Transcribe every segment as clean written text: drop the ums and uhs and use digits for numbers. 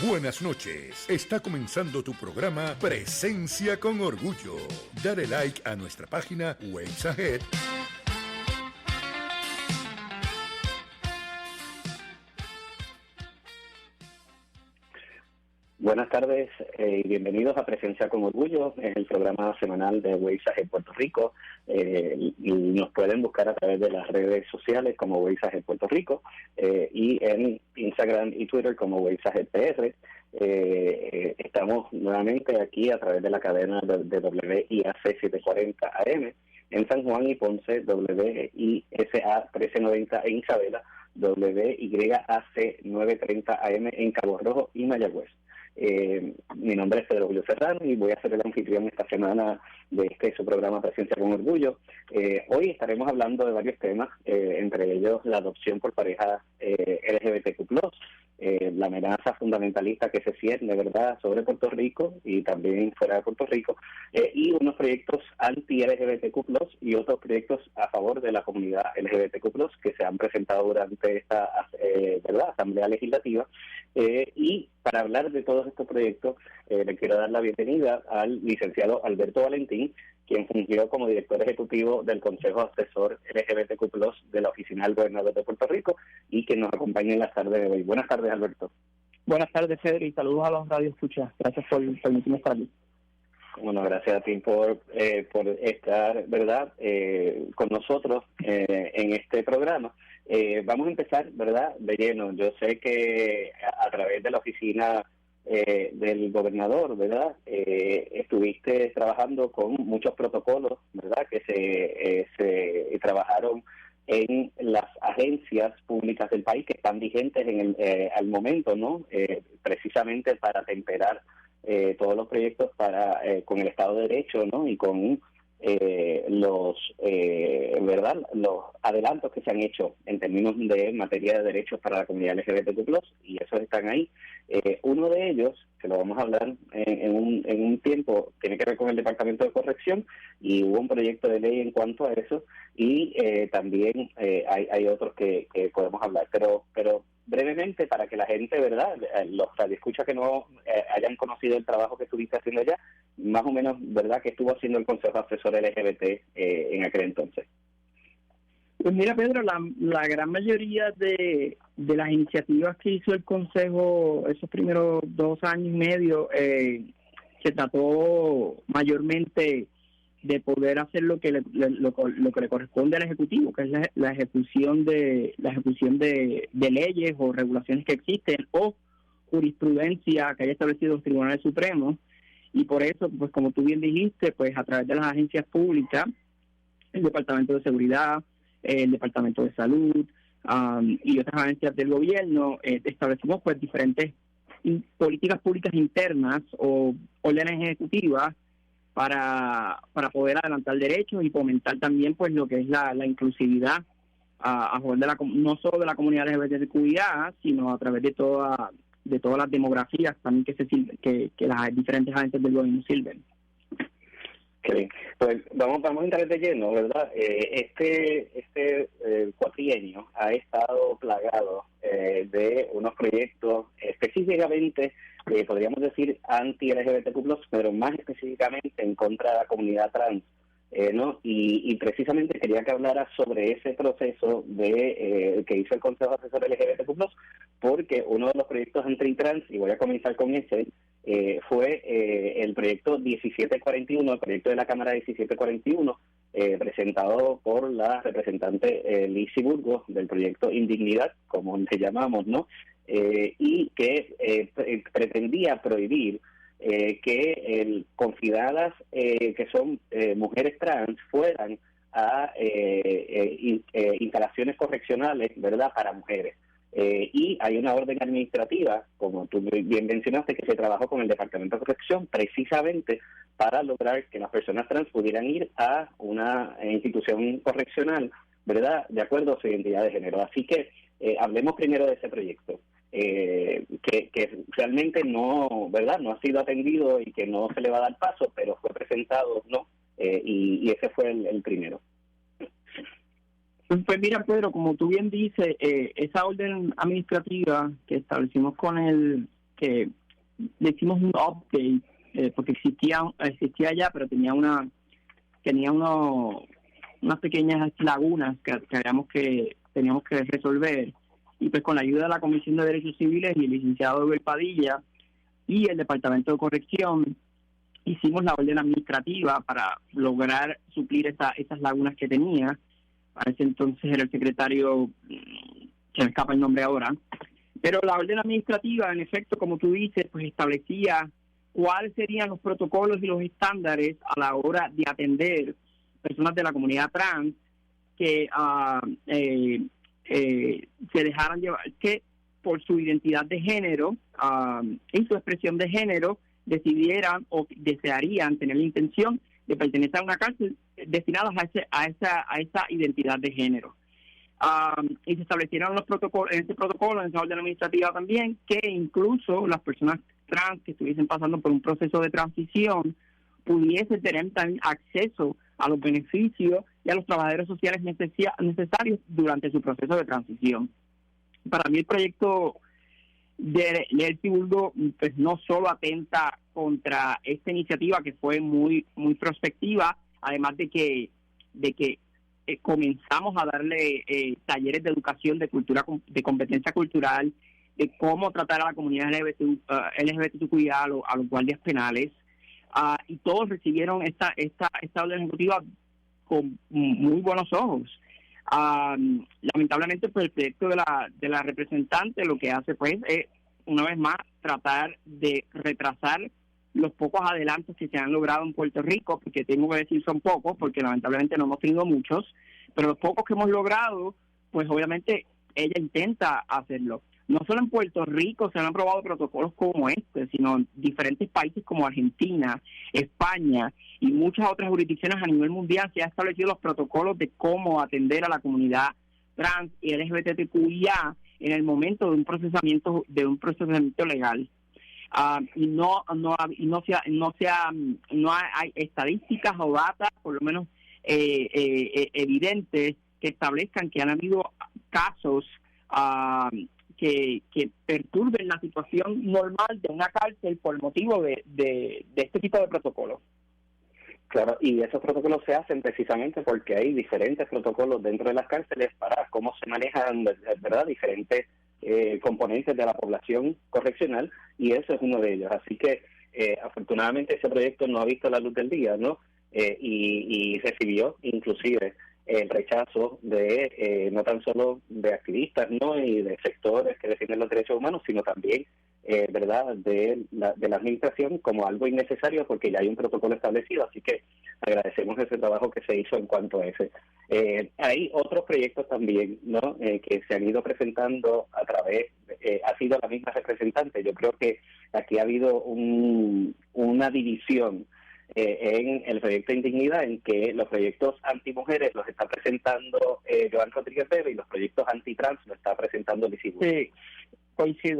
Buenas noches. Está comenzando tu programa Presencia con Orgullo. Dale like a nuestra página Waves Ahead. Buenas tardes y bienvenidos a Presencia con Orgullo, es el programa semanal de Waves Ahead Puerto Rico. Y nos pueden buscar a través de las redes sociales como Waves Ahead Puerto Rico y en Instagram y Twitter como Waves Ahead PR. Estamos nuevamente aquí a través de la cadena de WIAC 740 AM en San Juan y Ponce, WISA 1390 en Isabela, WYAC 930 AM en Cabo Rojo y Mayagüez. Mi nombre es Pedro Julio Serrano y voy a ser el anfitrión esta semana de su programa Presencia con Orgullo. Hoy estaremos hablando de varios temas, entre ellos la adopción por pareja LGBTQ+, la amenaza fundamentalista que se cierne, ¿verdad?, sobre Puerto Rico y también fuera de Puerto Rico, y unos proyectos anti-LGBTQ+, y otros proyectos a favor de la comunidad LGBTQ+, que se han presentado durante esta ¿verdad?, Asamblea Legislativa. Y para hablar de todos estos proyectos, le quiero dar la bienvenida al licenciado Alberto Valentín, quien fungió como director ejecutivo del Consejo Asesor LGBTQ+, de la Oficina del Gobernador de Puerto Rico, y que nos acompaña en la tarde de hoy. Buenas tardes, Alberto. Buenas tardes, Pedro, y saludos a los radioescuchas. Gracias por permitirme estar aquí. Bueno, gracias a ti por estar, ¿verdad?, con nosotros en este programa. Vamos a empezar, ¿verdad?, de lleno. Yo sé que a través de la oficina del gobernador, ¿verdad?, estuviste trabajando con muchos protocolos, ¿verdad?, que se trabajaron en las agencias públicas del país que están vigentes al momento, ¿no?, precisamente para temperar todos los proyectos con el Estado de Derecho, ¿no?, y con los adelantos que se han hecho en términos de materia de derechos para la comunidad LGBTQ+, y esos están ahí. Uno de ellos, que lo vamos a hablar en un tiempo, tiene que ver con el Departamento de Corrección, y hubo un proyecto de ley en cuanto a eso, y también hay otros que podemos hablar, pero brevemente, para que la gente, ¿verdad?, los radioescuchas que no hayan conocido el trabajo que estuviste haciendo allá, más o menos, ¿verdad?, que estuvo haciendo el Consejo Asesor LGBT en aquel entonces. Pues mira, Pedro, la gran mayoría de las iniciativas que hizo el Consejo esos primeros 2 años y medio se trató mayormente de poder hacer lo que le corresponde al Ejecutivo, que es la ejecución de leyes o regulaciones que existen o jurisprudencia que haya establecido los tribunales supremos. Y por eso, pues como tú bien dijiste, pues a través de las agencias públicas, el Departamento de Seguridad, el Departamento de Salud y otras agencias del gobierno, establecimos pues diferentes políticas públicas internas o órdenes ejecutivas para poder adelantar derechos y fomentar también pues lo que es la inclusividad a favor de no solo de la comunidad LGBTQIA, sino a través de todas las demografías también que las diferentes agencias del gobierno sirven. Okay. Pues vamos a entrar de lleno, ¿verdad? Este cuatrienio ha estado plagado de unos proyectos específicamente, podríamos decir, anti-LGBTQ+, pero más específicamente en contra de la comunidad trans, ¿no? Y precisamente quería que hablara sobre ese proceso que hizo el Consejo Asesor LGBTQ+, porque uno de los proyectos anti-trans, y voy a comenzar con ese, fue el proyecto 1741, el proyecto de la Cámara 1741, presentado por la representante Lizzy Burgos del proyecto Indignidad, como le llamamos, ¿no? Y que pretendía prohibir que consideradas que son mujeres trans fueran a instalaciones correccionales, ¿verdad?, para mujeres. Y hay una orden administrativa, como tú bien mencionaste, que se trabajó con el Departamento de Corrección precisamente para lograr que las personas trans pudieran ir a una institución correccional, ¿verdad?, de acuerdo a su identidad de género. Así que hablemos primero de ese proyecto, que realmente no, ¿verdad?, no ha sido atendido y que no se le va a dar paso, pero fue presentado, ¿no? Y ese fue el primero. Pues mira, Pedro, como tú bien dices, esa orden administrativa que establecimos con el que le hicimos un update, porque existía ya, pero tenía unas pequeñas lagunas que teníamos que resolver. Y pues con la ayuda de la Comisión de Derechos Civiles y el licenciado Eber Padilla y el Departamento de Corrección, hicimos la orden administrativa para lograr suplir esas lagunas que tenía. Para ese entonces era el secretario, se me escapa el nombre ahora, pero la orden administrativa, en efecto, como tú dices, pues establecía cuáles serían los protocolos y los estándares a la hora de atender personas de la comunidad trans que se dejaran llevar, que por su identidad de género y su expresión de género decidieran o desearían tener la intención de pertenecer a una cárcel destinadas a esa identidad de género. Y se establecieron los protocolos, en esa orden administrativa también, que incluso las personas trans que estuviesen pasando por un proceso de transición pudiesen tener también acceso a los beneficios y a los trabajadores sociales necesarios durante su proceso de transición. Para mí el proyecto de Nelcy Bulgo pues no solo atenta contra esta iniciativa que fue muy prospectiva, además de que comenzamos a darle talleres de educación de cultura, de competencia cultural, de cómo tratar a la comunidad LGBTQI a los guardias penales, y todos recibieron esta orden ejecutiva con muy buenos ojos. Lamentablemente, pues el proyecto de la representante lo que hace pues es una vez más tratar de retrasar los pocos adelantos que se han logrado en Puerto Rico, porque tengo que decir son pocos, porque lamentablemente no hemos tenido muchos, pero los pocos que hemos logrado, pues obviamente ella intenta hacerlo. No solo en Puerto Rico se han aprobado protocolos como este, sino en diferentes países como Argentina, España y muchas otras jurisdicciones a nivel mundial se han establecido los protocolos de cómo atender a la comunidad trans y LGBTQIA en el momento de un procesamiento legal. No hay estadísticas o datos, por lo menos evidentes, que establezcan que han habido casos que perturben la situación normal de una cárcel por motivo de este tipo de protocolos. Claro, y esos protocolos se hacen precisamente porque hay diferentes protocolos dentro de las cárceles para cómo se manejan, ¿verdad?, diferentes componentes de la población correccional, y eso es uno de ellos. Así que afortunadamente ese proyecto no ha visto la luz del día, ¿no? Y recibió inclusive el rechazo de no tan solo de activistas, ¿no?, y de sectores que defienden los derechos humanos, sino también verdad de la administración como algo innecesario, porque ya hay un protocolo establecido. Así que agradecemos ese trabajo que se hizo en cuanto a ese. Hay otros proyectos también, ¿no?, que se han ido presentando a través, ha sido la misma representante. Yo creo que aquí ha habido una división en el proyecto de Indignidad, en que los proyectos antimujeres los está presentando Joan Rodríguez Bebe y los proyectos antitrans los está presentando Lizy Burgos. Sí, coincido.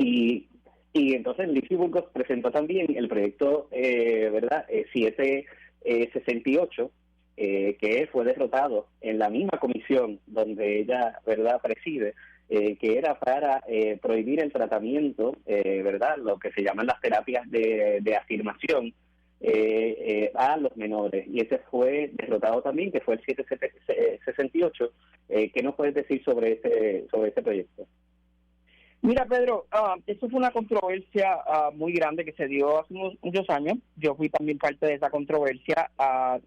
Y entonces Lizy Burgos presentó también el proyecto, ¿verdad?, 768, que fue derrotado en la misma comisión donde ella, ¿verdad?, preside, que era para prohibir el tratamiento, ¿verdad?, lo que se llaman las terapias de afirmación a los menores, y ese fue derrotado también, que fue el 768. ¿Qué nos puedes decir sobre este proyecto? Mira, Pedro, eso fue una controversia muy grande que se dio hace muchos años. Yo fui también parte de esa controversia,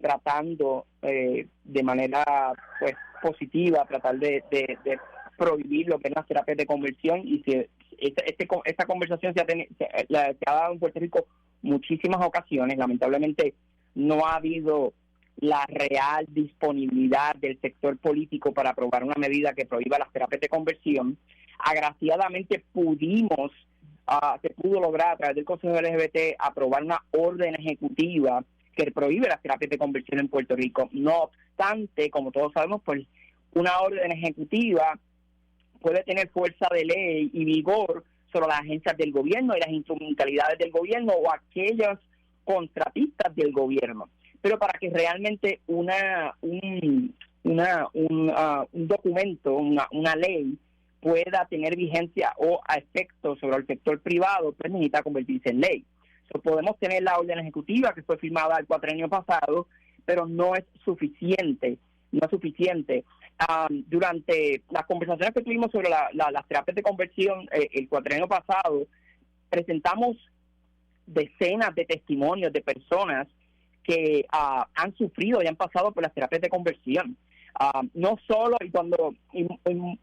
tratando de manera pues positiva, tratar de prohibir lo que es las terapias de conversión, y esta conversación se ha dado en Puerto Rico muchísimas ocasiones. Lamentablemente no ha habido la real disponibilidad del sector político para aprobar una medida que prohíba las terapias de conversión. Agraciadamente se pudo lograr a través del Consejo LGBT aprobar una orden ejecutiva que prohíbe las terapias de conversión en Puerto Rico. No obstante, como todos sabemos, pues una orden ejecutiva puede tener fuerza de ley y vigor sobre las agencias del gobierno y las instrumentalidades del gobierno o aquellos contratistas del gobierno. Pero para que realmente un documento, una ley, pueda tener vigencia o a efecto sobre el sector privado, pues necesita convertirse en ley. Podemos tener la orden ejecutiva que fue firmada el cuatrenio pasado, pero no es suficiente. Durante las conversaciones que tuvimos sobre las terapias de conversión el cuatrenio pasado, presentamos decenas de testimonios de personas que han sufrido y han pasado por las terapias de conversión. No solo, y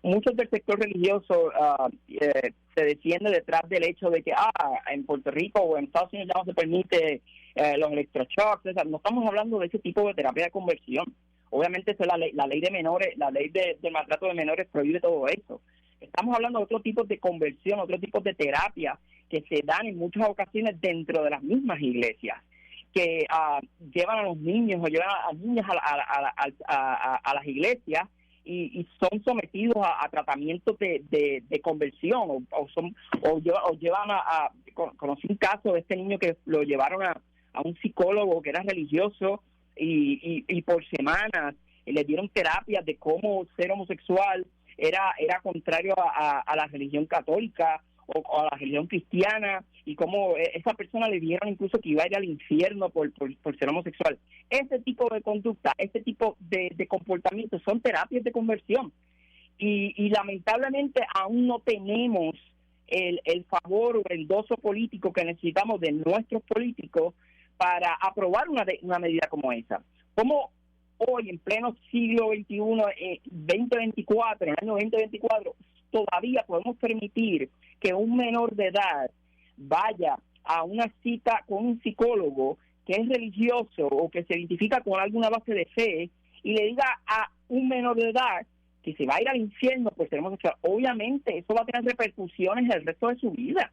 muchos del sector religioso se defiende detrás del hecho de que en Puerto Rico o en Estados Unidos ya no se permite los electroshocks. No estamos hablando de ese tipo de terapia de conversión. Obviamente eso es la ley de menores, la ley de maltrato de menores prohíbe todo eso. Estamos hablando de otro tipo de conversión, otro tipo de terapia que se dan en muchas ocasiones dentro de las mismas iglesias, que llevan a los niños o llevan a niñas a las iglesias y son sometidos a tratamientos de conversión o llevan conocí un caso de este niño que lo llevaron a un psicólogo que era religioso y por semanas le dieron terapias de cómo ser homosexual era contrario a la religión católica o a la religión cristiana, y cómo esa persona le dieron incluso que iba a ir al infierno por ser homosexual. Ese tipo de conducta, ese tipo de comportamiento son terapias de conversión, y lamentablemente aún no tenemos el favor o el endoso político que necesitamos de nuestros políticos para aprobar una medida como esa. ¿Cómo hoy, en pleno siglo XXI, 2024, en el año 2024, todavía podemos permitir que un menor de edad vaya a una cita con un psicólogo que es religioso o que se identifica con alguna base de fe y le diga a un menor de edad que se va a ir al infierno por ser homosexual? Obviamente eso va a tener repercusiones el resto de su vida.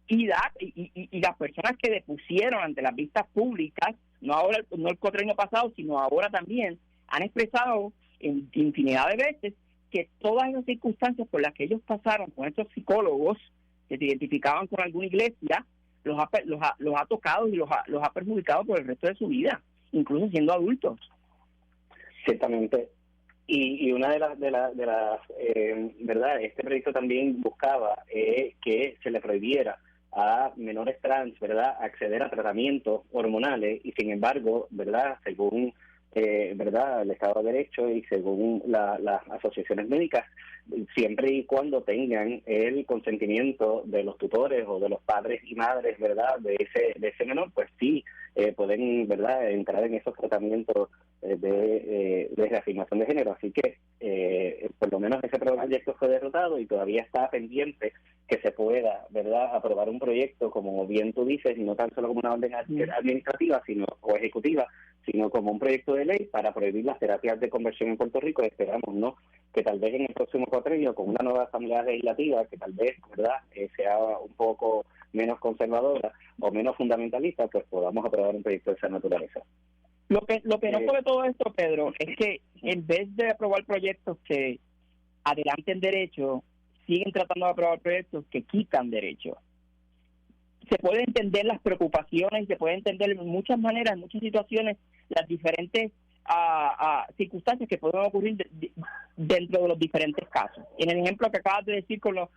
Y las personas que depusieron ante las vistas públicas, no el cuatrenio pasado, sino ahora también, han expresado en infinidad de veces que todas esas circunstancias por las que ellos pasaron con estos psicólogos que se identificaban con alguna iglesia, los ha tocado y los ha perjudicado por el resto de su vida, incluso siendo adultos. Ciertamente. Y una de las verdad, este proyecto también buscaba que se le prohibiera a menores trans, verdad, acceder a tratamientos hormonales, y sin embargo, verdad, según verdad, el Estado de Derecho y según las asociaciones médicas, siempre y cuando tengan el consentimiento de los tutores o de los padres y madres, verdad, de ese menor, pues sí pueden, verdad, entrar en esos tratamientos de reafirmación de género. Así que por lo menos ese proyecto fue derrotado y todavía está pendiente que se pueda, verdad, aprobar un proyecto, como bien tú dices, y no tan solo como una orden administrativa o ejecutiva, sino como un proyecto de ley para prohibir las terapias de conversión en Puerto Rico. Esperamos, ¿no?, que tal vez en el próximo cuatrenio, con una nueva asamblea legislativa, que tal vez, verdad, sea un poco menos conservadora o menos fundamentalista, pues podamos aprobar un proyecto de esa naturaleza. Lo que noto de todo esto, Pedro, es que en vez de aprobar proyectos que adelanten derechos, siguen tratando de aprobar proyectos que quitan derechos. Se puede entender las preocupaciones, se puede entender en muchas maneras, en muchas situaciones, las diferentes circunstancias que pueden ocurrir dentro de los diferentes casos. En el ejemplo que acabas de decir con los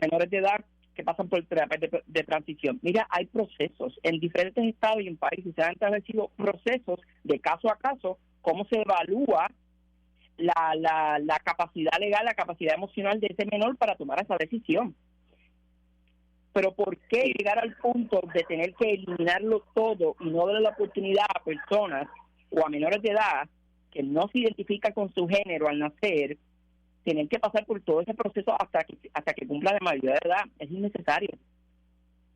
menores de edad que pasan por terapias de transición, mira, hay procesos en diferentes estados y en países, se han establecido procesos de caso a caso, cómo se evalúa la capacidad legal, la capacidad emocional de ese menor para tomar esa decisión. Pero ¿por qué llegar al punto de tener que eliminarlo todo y no darle la oportunidad a personas o a menores de edad que no se identifican con su género al nacer, tener que pasar por todo ese proceso hasta que cumpla la mayoría de edad? Es innecesario.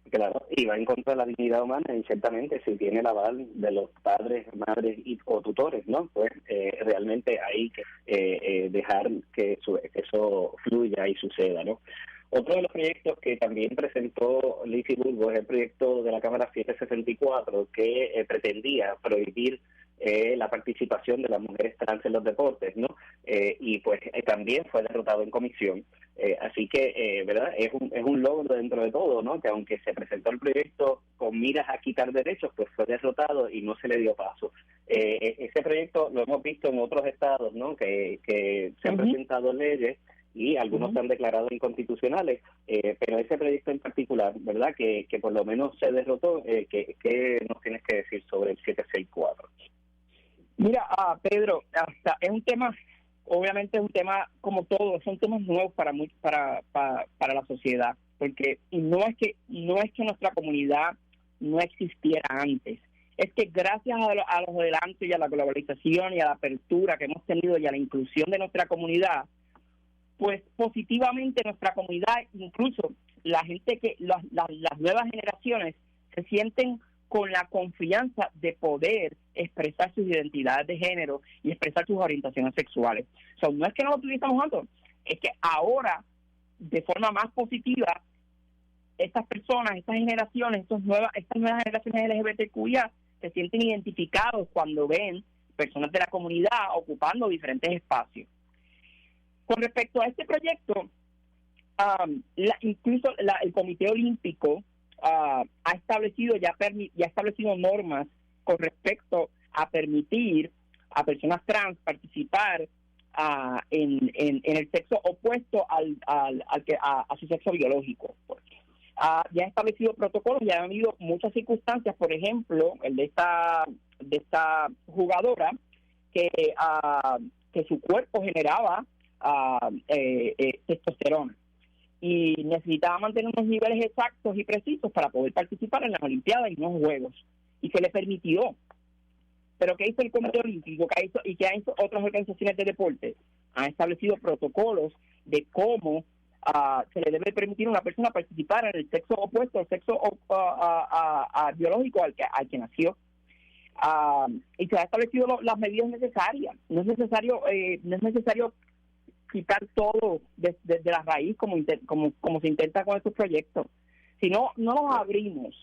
Claro, y va en contra de la dignidad humana, y ciertamente si tiene el aval de los padres, madres o tutores, ¿no? Pues realmente hay que dejar que eso fluya y suceda, ¿no? Otro de los proyectos que también presentó Lizy Burgos es el proyecto de la Cámara 764, que pretendía prohibir la participación de las mujeres trans en los deportes, ¿no? Y pues también fue derrotado en comisión. Así que, ¿verdad? Es un logro dentro de todo, ¿no? Que aunque se presentó el proyecto con miras a quitar derechos, pues fue derrotado y no se le dio paso. Ese proyecto lo hemos visto en otros estados, ¿no? Que se han presentado leyes y algunos se han declarado inconstitucionales, pero ese proyecto en particular, ¿verdad?, que por lo menos se derrotó, ¿qué nos tienes que decir sobre el 764? Mira, Pedro, es un tema, obviamente es un tema como todo, son temas nuevos para la sociedad, porque no es que nuestra comunidad no existiera antes, es que gracias a los adelantos y a la globalización y a la apertura que hemos tenido y a la inclusión de nuestra comunidad, pues positivamente nuestra comunidad, incluso la gente las nuevas generaciones se sienten con la confianza de poder expresar sus identidades de género y expresar sus orientaciones sexuales. No es que no lo utilizamos antes, es que ahora, de forma más positiva, estas personas, estas generaciones, estas nuevas generaciones LGBTQIA se sienten identificados cuando ven personas de la comunidad ocupando diferentes espacios. Con respecto a este proyecto, incluso el Comité Olímpico ha establecido normas con respecto a permitir a personas trans participar en el sexo opuesto a su sexo biológico. Ya ha establecido protocolos, ya han habido muchas circunstancias, por ejemplo, el de esta jugadora que su cuerpo generaba testosterona y necesitaba mantener unos niveles exactos y precisos para poder participar en las Olimpiadas y en los Juegos, y se le permitió. Pero ¿qué hizo el Comité Olímpico? ¿Qué hizo otras organizaciones de deporte? Han establecido protocolos de cómo se le debe permitir a una persona participar en el sexo opuesto, el sexo biológico al que nació. Y se han establecido las medidas necesarias. No es necesario quitar todo desde la raíz como se intenta con estos proyectos. Si no nos abrimos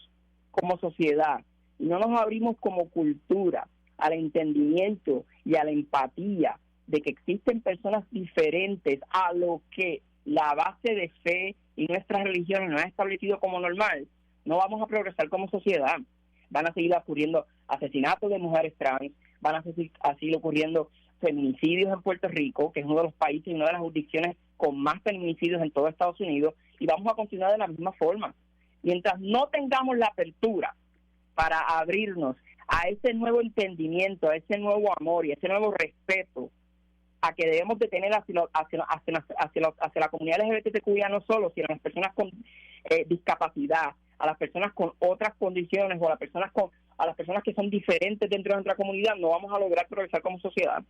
como sociedad y no nos abrimos como cultura al entendimiento y a la empatía de que existen personas diferentes a lo que la base de fe y nuestras religiones nos han establecido como normal, no vamos a progresar como sociedad. Van a seguir ocurriendo asesinatos de mujeres trans, van a seguir ocurriendo feminicidios en Puerto Rico, que es uno de los países y una de las jurisdicciones con más feminicidios en todo Estados Unidos, y vamos a continuar de la misma forma. Mientras no tengamos la apertura para abrirnos a ese nuevo entendimiento, a ese nuevo amor y a ese nuevo respeto a que debemos de tener hacia la comunidad LGBTQIA, no solo, sino a las personas con discapacidad, a las personas con otras condiciones o a las personas que son diferentes dentro de nuestra comunidad, no vamos a lograr progresar como sociedad.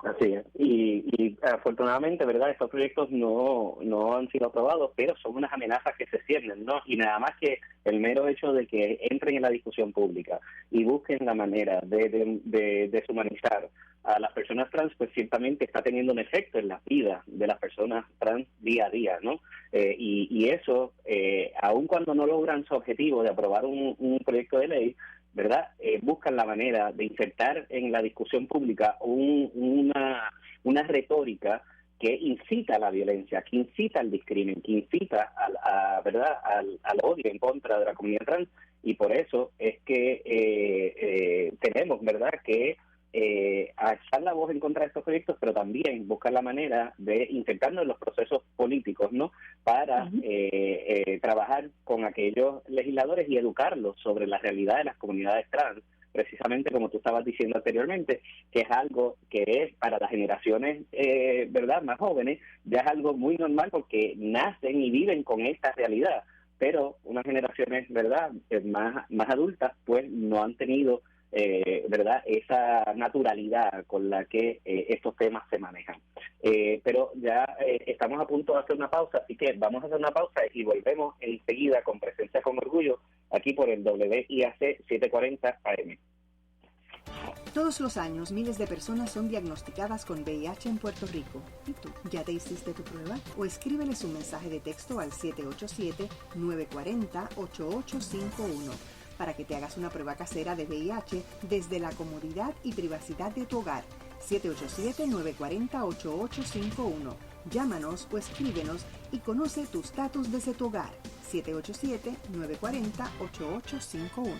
Así es, y afortunadamente, ¿verdad?, estos proyectos no han sido aprobados, pero son unas amenazas que se ciernen, ¿no? Y nada más que el mero hecho de que entren en la discusión pública y busquen la manera de deshumanizar a las personas trans, pues ciertamente está teniendo un efecto en la vida de las personas trans día a día, ¿no? Y eso, aun cuando no logran su objetivo de aprobar un proyecto de ley, ¿verdad?, buscan la manera de insertar en la discusión pública una retórica que incita a la violencia, que incita al discrimen, que incita ¿verdad?, al odio en contra de la comunidad trans, y por eso es que tenemos, ¿verdad?, que alzar la voz en contra de estos proyectos, pero también buscar la manera de insertarnos en los procesos políticos, ¿no?, para trabajar con aquellos legisladores y educarlos sobre la realidad de las comunidades trans, precisamente como tú estabas diciendo anteriormente, que es algo que es para las generaciones verdad, más jóvenes, ya es algo muy normal porque nacen y viven con esta realidad, pero unas generaciones, verdad, más adultas, pues no han tenido verdad, esa naturalidad con la que estos temas se manejan. Pero ya estamos a punto de hacer una pausa, así que vamos a hacer una pausa y volvemos enseguida con Presencia con Orgullo, aquí por el WIAC 740 AM. Todos los años, miles de personas son diagnosticadas con VIH en Puerto Rico. ¿Y tú? ¿Ya te hiciste tu prueba? O escríbeles un mensaje de texto al 787-940-8851 para que te hagas una prueba casera de VIH desde la comodidad y privacidad de tu hogar. 787-940-8851. Llámanos o escríbenos y conoce tu estatus desde tu hogar. 787-940-8851.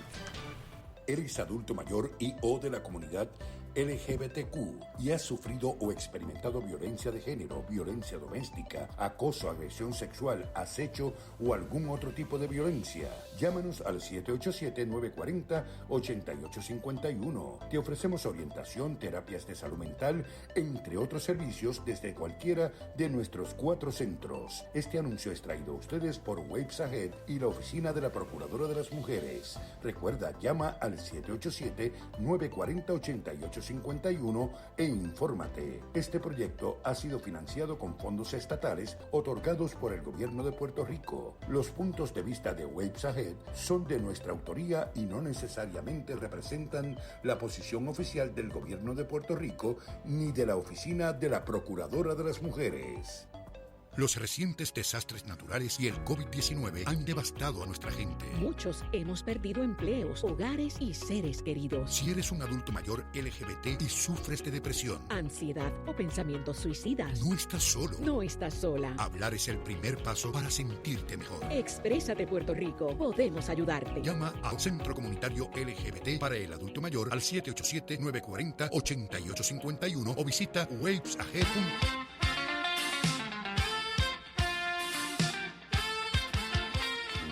¿Eres adulto mayor y o de la comunidad LGBTQ y has sufrido o experimentado violencia de género, violencia doméstica, acoso, agresión sexual, acecho o algún otro tipo de violencia, llámanos al 787-940-8851. Te ofrecemos orientación, terapias de salud mental, entre otros servicios desde cualquiera de nuestros 4 centros. Este anuncio es traído a ustedes por Waves Ahead y la Oficina de la Procuradora de las Mujeres. Recuerda, llama al 787-940-8851 e infórmate. Este proyecto ha sido financiado con fondos estatales otorgados por el Gobierno de Puerto Rico. Los puntos de vista de Waves Ahead son de nuestra autoría y no necesariamente representan la posición oficial del Gobierno de Puerto Rico ni de la Oficina de la Procuradora de las Mujeres. Los recientes desastres naturales y el COVID-19 han devastado a nuestra gente. Muchos hemos perdido empleos, hogares y seres queridos. Si eres un adulto mayor LGBT y sufres de depresión, ansiedad o pensamientos suicidas, no estás solo. No estás sola. Hablar es el primer paso para sentirte mejor. Exprésate, Puerto Rico. Podemos ayudarte. Llama al Centro Comunitario LGBT para el Adulto Mayor al 787-940-8851 o visita wavesahead.com.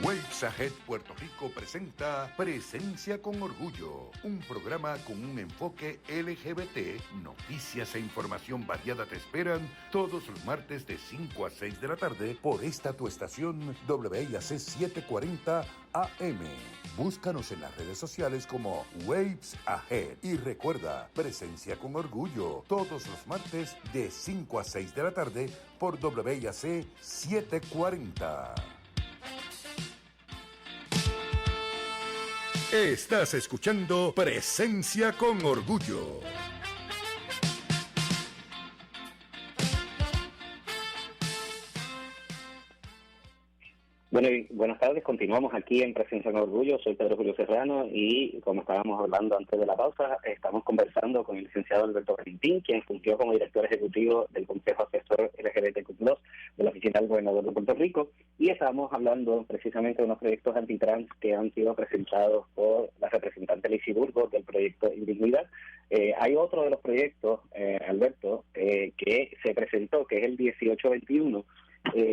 Waves Ahead Puerto Rico presenta Presencia con Orgullo, un programa con un enfoque LGBT. Noticias e información variada te esperan todos los martes de 5 a 6 de la tarde por esta tu estación WIAC 740 AM. Búscanos en las redes sociales como Waves Ahead y recuerda, Presencia con Orgullo, todos los martes de 5 a 6 de la tarde por WIAC 740. Estás escuchando Presencia con Orgullo. Bueno, y buenas tardes. Continuamos aquí en Presencia con Orgullo. Soy Pedro Julio Serrano y, como estábamos hablando antes de la pausa, estamos conversando con el licenciado Alberto Valentín, quien fungió como director ejecutivo del Consejo Asesor LGBTQ+ de la Oficina del Gobernador de Puerto Rico, y estábamos hablando precisamente de unos proyectos antitrans que han sido presentados por la representante Lizy Burgos del proyecto Indignidad. Hay otro de los proyectos, Alberto, que se presentó, que es el 1821,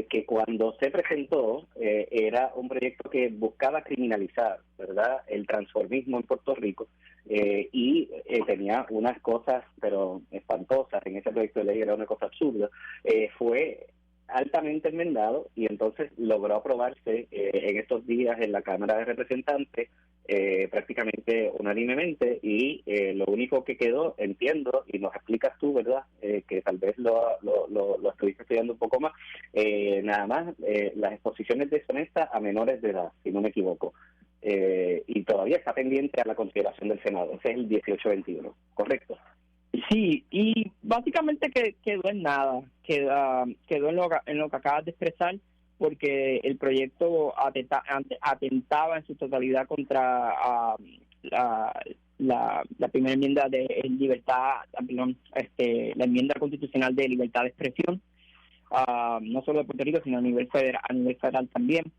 que cuando se presentó era un proyecto que buscaba criminalizar, ¿verdad?, el transformismo en Puerto Rico, y tenía unas cosas pero espantosas. En ese proyecto de ley era una cosa absurda. Fue altamente enmendado y entonces logró aprobarse en estos días en la Cámara de Representantes prácticamente unánimemente, y lo único que quedó, entiendo, y nos explicas tú, ¿verdad?, que tal vez lo estuviste estudiando un poco más, nada más las exposiciones deshonestas a menores de edad, si no me equivoco, y todavía está pendiente a la consideración del Senado. Ese es el 1821, ¿correcto? Sí, y básicamente quedó en nada, quedó en lo que acabas de expresar, porque el proyecto atentaba en su totalidad contra la primera enmienda de libertad, la enmienda constitucional de libertad de expresión, no solo de Puerto Rico, sino a nivel federal también,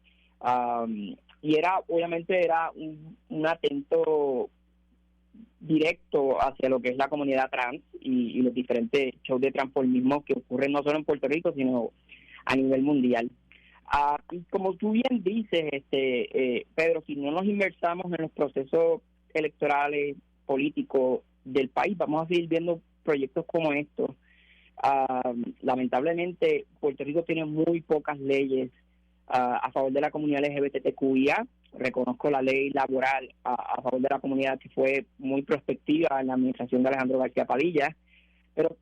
y obviamente era un atento directo hacia lo que es la comunidad trans y los diferentes shows de transformismo que ocurren no solo en Puerto Rico, sino a nivel mundial. Y como tú bien dices, Pedro, si no nos inmersamos en los procesos electorales, políticos del país, vamos a seguir viendo proyectos como estos. Lamentablemente, Puerto Rico tiene muy pocas leyes a favor de la comunidad LGBTQIA. Reconozco la ley laboral a favor de la comunidad, que fue muy prospectiva en la administración de Alejandro García Padilla, pero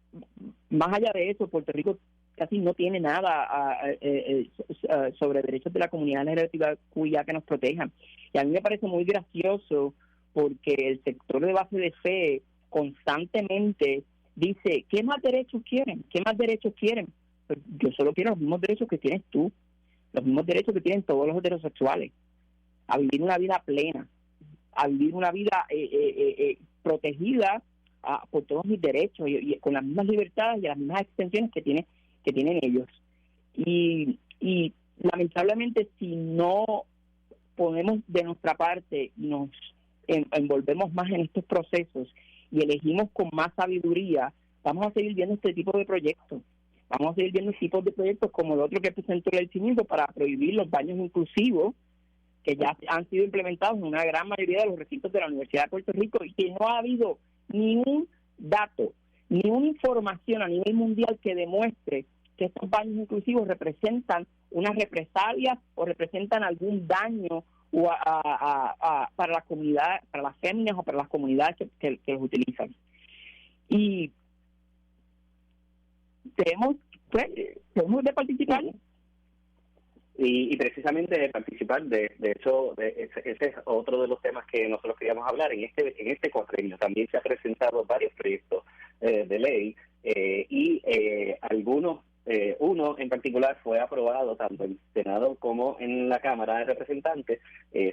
más allá de eso, Puerto Rico casi no tiene nada sobre derechos de la comunidad LGBTQIA que nos protejan. Y a mí me parece muy gracioso porque el sector de base de fe constantemente dice, ¿qué más derechos quieren? ¿Qué más derechos quieren? Pues yo solo quiero los mismos derechos que tienes tú, los mismos derechos que tienen todos los heterosexuales, a vivir una vida plena, a vivir una vida protegida por todos mis derechos y con las mismas libertades y las mismas extensiones que tienen ellos. Y lamentablemente, si no ponemos de nuestra parte y nos envolvemos más en estos procesos y elegimos con más sabiduría, vamos a seguir viendo este tipo de proyectos. Vamos a seguir viendo tipos de proyectos como el otro que presentó el cimiento para prohibir los baños inclusivos, que ya han sido implementados en una gran mayoría de los recintos de la Universidad de Puerto Rico, y que no ha habido ni un dato, ni una información a nivel mundial que demuestre que estos baños inclusivos representan una represalia o representan algún daño o para la comunidad, para las féminas o para las comunidades que los utilizan. Y tenemos de participar. Y precisamente de participar de eso, ese es otro de los temas que nosotros queríamos hablar. En este cuatrienio también se han presentado varios proyectos de ley y algunos, uno en particular fue aprobado tanto en el Senado como en la Cámara de Representantes,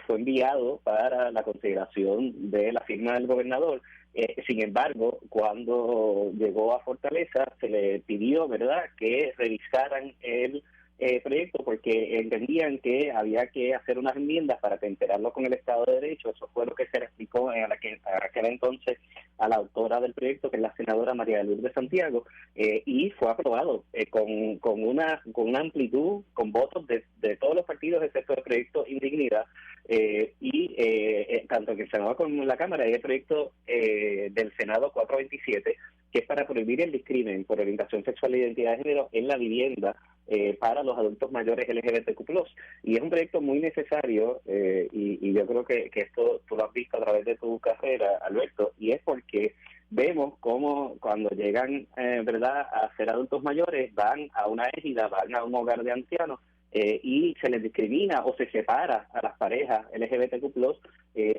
fue enviado para la consideración de la firma del gobernador. Sin embargo, cuando llegó a Fortaleza se le pidió, ¿verdad?, que revisaran el proyecto porque entendían que había que hacer unas enmiendas para temperarlo con el Estado de Derecho. Eso fue lo que se le explicó en aquel entonces a la autora del proyecto, que es la senadora María de Lourdes Santiago, y fue aprobado con una amplitud, con votos de todos los partidos excepto el proyecto Indignidad, y tanto en el Senado como en la Cámara hay el proyecto del Senado 427, que es para prohibir el discrimen por orientación sexual e identidad de género en la vivienda para los adultos mayores LGBTQ+. Y es un proyecto muy necesario, y yo creo que esto tú lo has visto a través de tu carrera, Alberto, y es porque vemos cómo cuando llegan, ¿verdad?, a ser adultos mayores, van a una égida, van a un hogar de ancianos, y se les discrimina o se separa a las parejas LGBTQ+,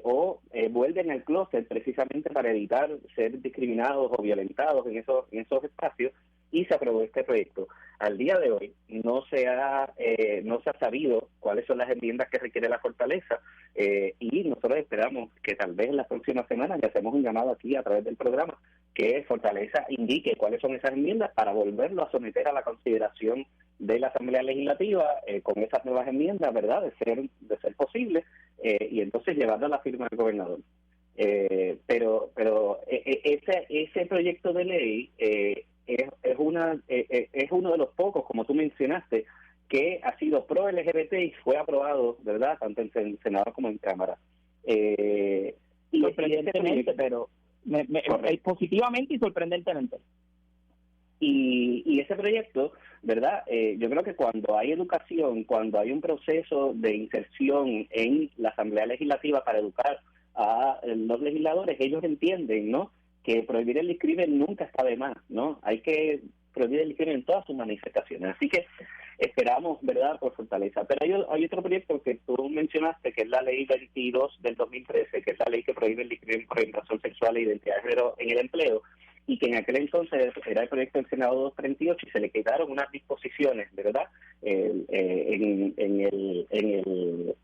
o vuelven al closet precisamente para evitar ser discriminados o violentados en esos espacios, y se aprobó este proyecto. Al día de hoy no se ha sabido cuáles son las enmiendas que requiere la Fortaleza, y nosotros esperamos que tal vez en las próximas semanas, le hacemos un llamado aquí a través del programa, que Fortaleza indique cuáles son esas enmiendas para volverlo a someter a la consideración de la Asamblea Legislativa con esas nuevas enmiendas, ¿verdad?, de ser posible, y entonces llevarlo a la firma del gobernador. Pero ese proyecto de ley es uno de los pocos, como tú mencionaste, que ha sido pro LGBT y fue aprobado, ¿verdad?, tanto en el Senado como en Cámara. Sorprendentemente, pero positivamente y sorprendentemente. Y ese proyecto, ¿verdad?, yo creo que cuando hay educación, cuando hay un proceso de inserción en la Asamblea Legislativa para educar a los legisladores, ellos entienden, ¿no?, que prohibir el discrimen nunca está de más, ¿no? Hay que prohibir el discrimen en todas sus manifestaciones. Así que esperamos, ¿verdad?, por Fortaleza. Pero hay otro proyecto que tú mencionaste, que es la Ley 22 del 2013, que es la ley que prohíbe el discrimen por orientación sexual e identidad de género en el empleo, y que en aquel entonces era el proyecto del Senado 238 y se le quitaron unas disposiciones, ¿verdad?, en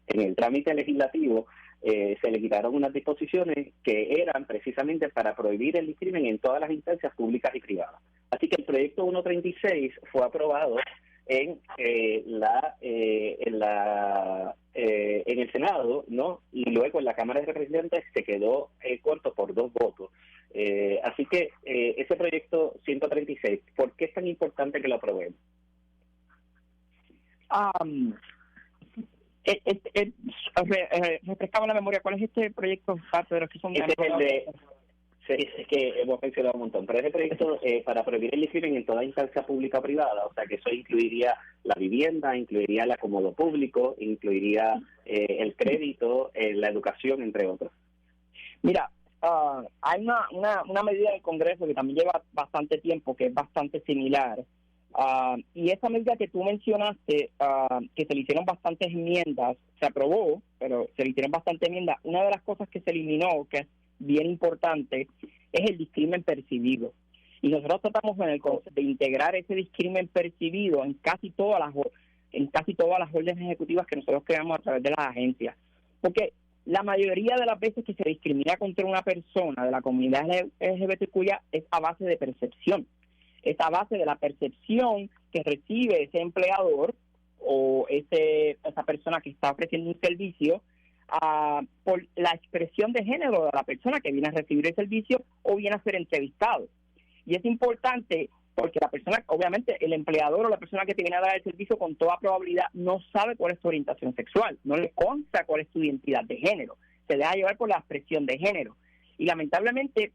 el trámite legislativo. Se le quitaron unas disposiciones que eran precisamente para prohibir el discrimen en todas las instancias públicas y privadas. Así que el proyecto 136 fue aprobado en el Senado, ¿no?, y luego en la Cámara de Representantes se quedó corto por 2 votos. Así que ese proyecto 136, ¿por qué es tan importante que lo aprobemos? Refrescaba la memoria, ¿cuál es este proyecto? De los que son es que hemos mencionado un montón, pero ese proyecto para prohibir el discrimen en toda instancia pública o privada, o sea que eso incluiría la vivienda, incluiría el acomodo público, incluiría el crédito, la educación, entre otros. Mira, hay una medida del Congreso que también lleva bastante tiempo, que es bastante similar, y esa medida que tú mencionaste, que se le hicieron bastantes enmiendas, se aprobó, pero se le hicieron bastantes enmiendas. Una de las cosas que se eliminó, que es bien importante, es el discrimen percibido. Y nosotros tratamos en el concepto de integrar ese discrimen percibido en casi todas las órdenes ejecutivas que nosotros creamos a través de las agencias. Porque la mayoría de las veces que se discrimina contra una persona de la comunidad LGBTQ es a base de percepción. Es a base de la percepción que recibe ese empleador o esa persona que está ofreciendo un servicio por la expresión de género de la persona que viene a recibir el servicio o viene a ser entrevistado. Y es importante porque la persona, obviamente el empleador o la persona que te viene a dar el servicio con toda probabilidad no sabe cuál es tu orientación sexual, no le consta cuál es tu identidad de género, se deja llevar por la expresión de género. Y lamentablemente,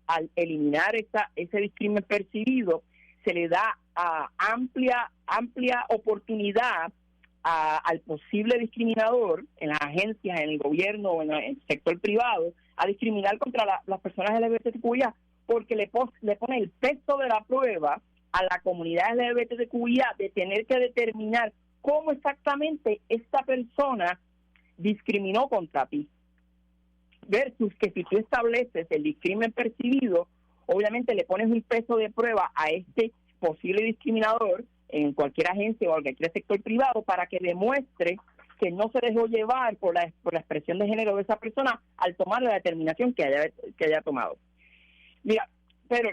al eliminar ese discrimen percibido, se le da amplia oportunidad al posible discriminador en las agencias, en el gobierno o en el sector privado, a discriminar contra las personas LGBTQIA, porque le pone el peso de la prueba a la comunidad LGBTQIA de tener que determinar cómo exactamente esta persona discriminó contra ti. Versus que si tú estableces el discrimen percibido, obviamente le pones un peso de prueba a este posible discriminador en cualquier agencia o en cualquier sector privado para que demuestre que no se dejó llevar por la expresión de género de esa persona al tomar la determinación que haya tomado. Mira, pero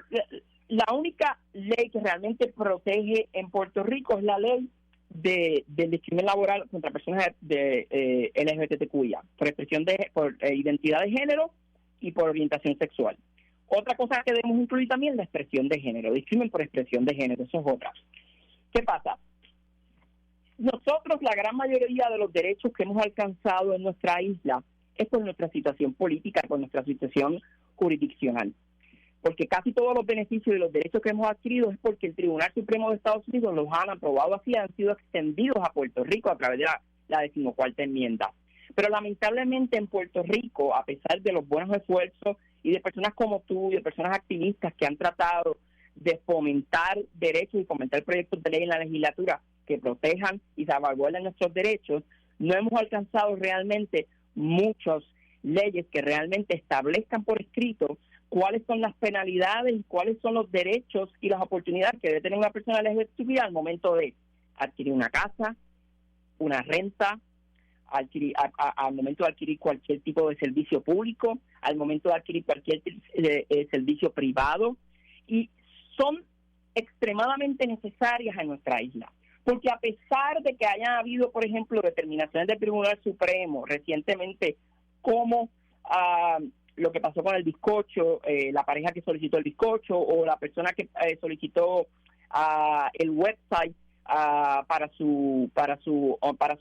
la única ley que realmente protege en Puerto Rico es la ley del discrimen laboral contra personas de LGBTQIA, por identidad de género y por orientación sexual. Otra cosa que debemos incluir también es la expresión de género, discrimen por expresión de género, eso es otra. ¿Qué pasa? Nosotros, la gran mayoría de los derechos que hemos alcanzado en nuestra isla es por nuestra situación política, por nuestra situación jurisdiccional. Porque casi todos los beneficios y los derechos que hemos adquirido es porque el Tribunal Supremo de Estados Unidos los han aprobado así, han sido extendidos a Puerto Rico a través de la 14ª enmienda. Pero lamentablemente en Puerto Rico, a pesar de los buenos esfuerzos y de personas como tú y de personas activistas que han tratado de fomentar derechos y fomentar proyectos de ley en la legislatura que protejan y salvaguarden nuestros derechos, no hemos alcanzado realmente muchas leyes que realmente establezcan por escrito cuáles son las penalidades y cuáles son los derechos y las oportunidades que debe tener una persona LGBTQI al momento de adquirir una casa, una renta, al momento de adquirir cualquier tipo de servicio público, al momento de adquirir cualquier servicio privado, y son extremadamente necesarias en nuestra isla. Porque a pesar de que hayan habido, por ejemplo, determinaciones del Tribunal Supremo recientemente, como lo que pasó con el bizcocho, la pareja que solicitó el bizcocho o la persona que solicitó el website para su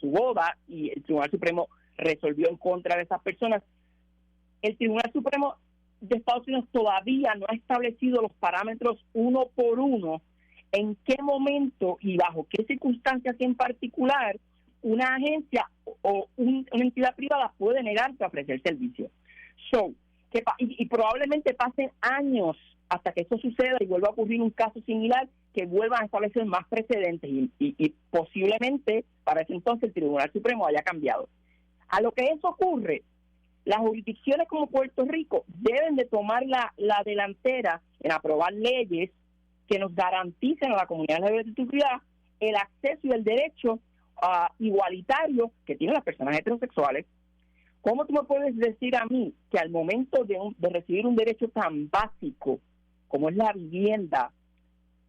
boda y el Tribunal Supremo resolvió en contra de esas personas, el Tribunal Supremo de Estados Unidos todavía no ha establecido los parámetros uno por uno en qué momento y bajo qué circunstancias en particular una agencia o una entidad privada puede negarse a ofrecer servicios. Y probablemente pasen años hasta que eso suceda y vuelva a ocurrir un caso similar, que vuelvan a establecer más precedentes y posiblemente para ese entonces el Tribunal Supremo haya cambiado. A lo que eso ocurre, las jurisdicciones como Puerto Rico deben de tomar la delantera en aprobar leyes que nos garanticen a la comunidad LGBTQI el acceso y el derecho igualitario que tienen las personas heterosexuales. ¿Cómo tú me puedes decir a mí que al momento de recibir un derecho tan básico como es la vivienda,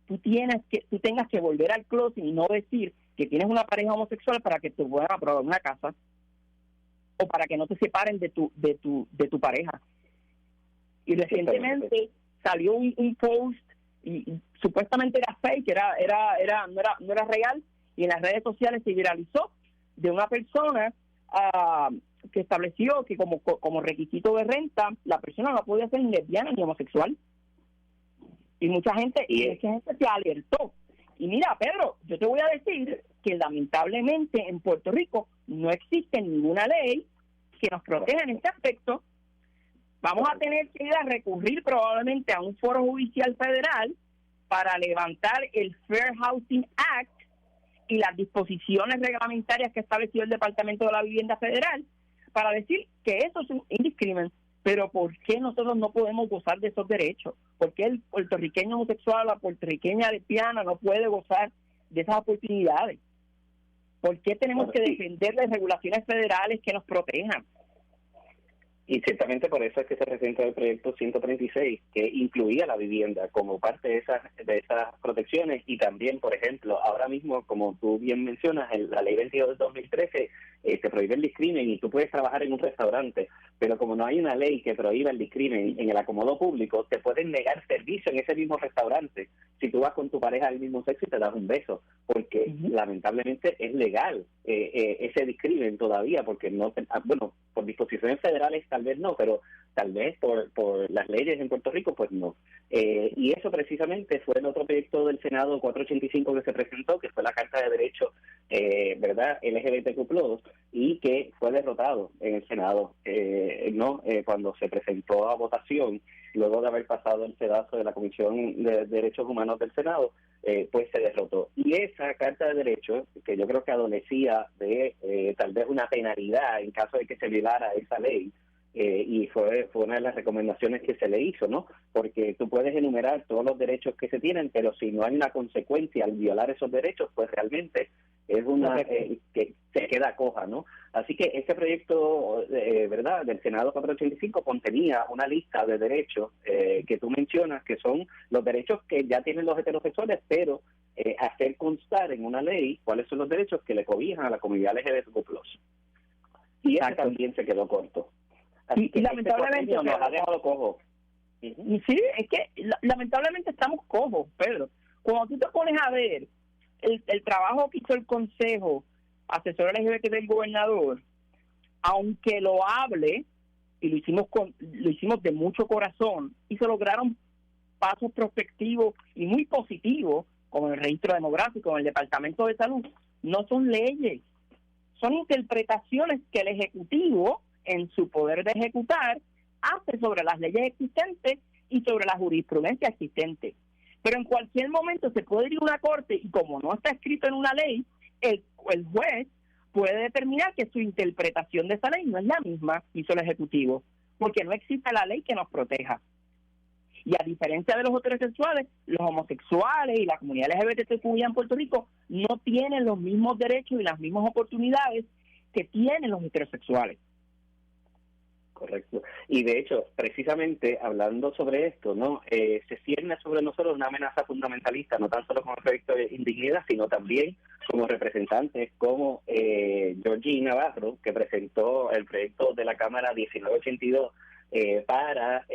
tú tengas que volver al closet y no decir que tienes una pareja homosexual para que te puedan aprobar una casa o para que no te separen de tu pareja? Y recientemente salió un post y supuestamente era fake, no era real, y en las redes sociales se viralizó de una persona que estableció que como requisito de renta la persona no podía ser ni lesbiana ni homosexual, y mucha gente se alertó. Y mira, Pedro, yo te voy a decir que lamentablemente en Puerto Rico no existe ninguna ley que nos proteja en este aspecto. Vamos a tener que ir a recurrir probablemente a un foro judicial federal para levantar el Fair Housing Act y las disposiciones reglamentarias que ha establecido el Departamento de la Vivienda Federal para decir que eso es un indiscrimen. Pero ¿por qué nosotros no podemos gozar de esos derechos? ¿Por qué el puertorriqueño homosexual o la puertorriqueña lesbiana no puede gozar de esas oportunidades? ¿Por qué tenemos que defender las regulaciones federales que nos protejan? Y ciertamente por eso es que se presenta el proyecto 136, que incluía la vivienda como parte de esas protecciones. Y también, por ejemplo, ahora mismo, como tú bien mencionas, la ley 22 del 2013 te prohíbe el discrimen y tú puedes trabajar en un restaurante, pero como no hay una ley que prohíba el discrimen en el acomodo público, te pueden negar servicio en ese mismo restaurante si tú vas con tu pareja del mismo sexo y te das un beso, porque lamentablemente es legal ese discrimen todavía, porque no, bueno, por disposiciones federales tal vez no, pero tal vez por las leyes en Puerto Rico pues no. Y eso precisamente fue el otro proyecto del Senado 485 que se presentó, que fue la Carta de Derechos, ¿verdad?, LGBTQ+, y que fue derrotado en el Senado, cuando se presentó a votación, luego de haber pasado el pedazo de la Comisión de Derechos Humanos del Senado, pues se derrotó. Y esa Carta de Derechos, que yo creo que adolecía de tal vez una penalidad en caso de que se violara esa ley, y fue una de las recomendaciones que se le hizo, ¿no? Porque tú puedes enumerar todos los derechos que se tienen, pero si no hay una consecuencia al violar esos derechos, pues realmente es una que se queda coja, ¿no? Así que este proyecto, ¿verdad?, del Senado 485 contenía una lista de derechos que tú mencionas, que son los derechos que ya tienen los heterosexuales, pero hacer constar en una ley cuáles son los derechos que le cobijan a la comunidad LGBTQ+. Y ese también se quedó corto. Así que lamentablemente nos ha dejado cojo. Y sí, es que lamentablemente estamos cojos, Pedro. Cuando tú te pones a ver el trabajo que hizo el Consejo Asesor LGBT del Gobernador, aunque lo hable, y lo hicimos de mucho corazón, y se lograron pasos prospectivos y muy positivos, como el registro demográfico, en el Departamento de Salud, no son leyes, son interpretaciones que el Ejecutivo, en su poder de ejecutar, hace sobre las leyes existentes y sobre la jurisprudencia existente. Pero en cualquier momento se puede ir a una corte y como no está escrito en una ley, el juez puede determinar que su interpretación de esa ley no es la misma que hizo el Ejecutivo, porque no existe la ley que nos proteja. Y a diferencia de los heterosexuales, los homosexuales y la comunidad LGBTQI en Puerto Rico no tienen los mismos derechos y las mismas oportunidades que tienen los heterosexuales. Correcto. Y de hecho, precisamente hablando sobre esto, ¿no? Se cierne sobre nosotros una amenaza fundamentalista, no tan solo como proyecto de indignidad, sino también como representantes como Georgie Navarro, que presentó el proyecto de la Cámara 1982 para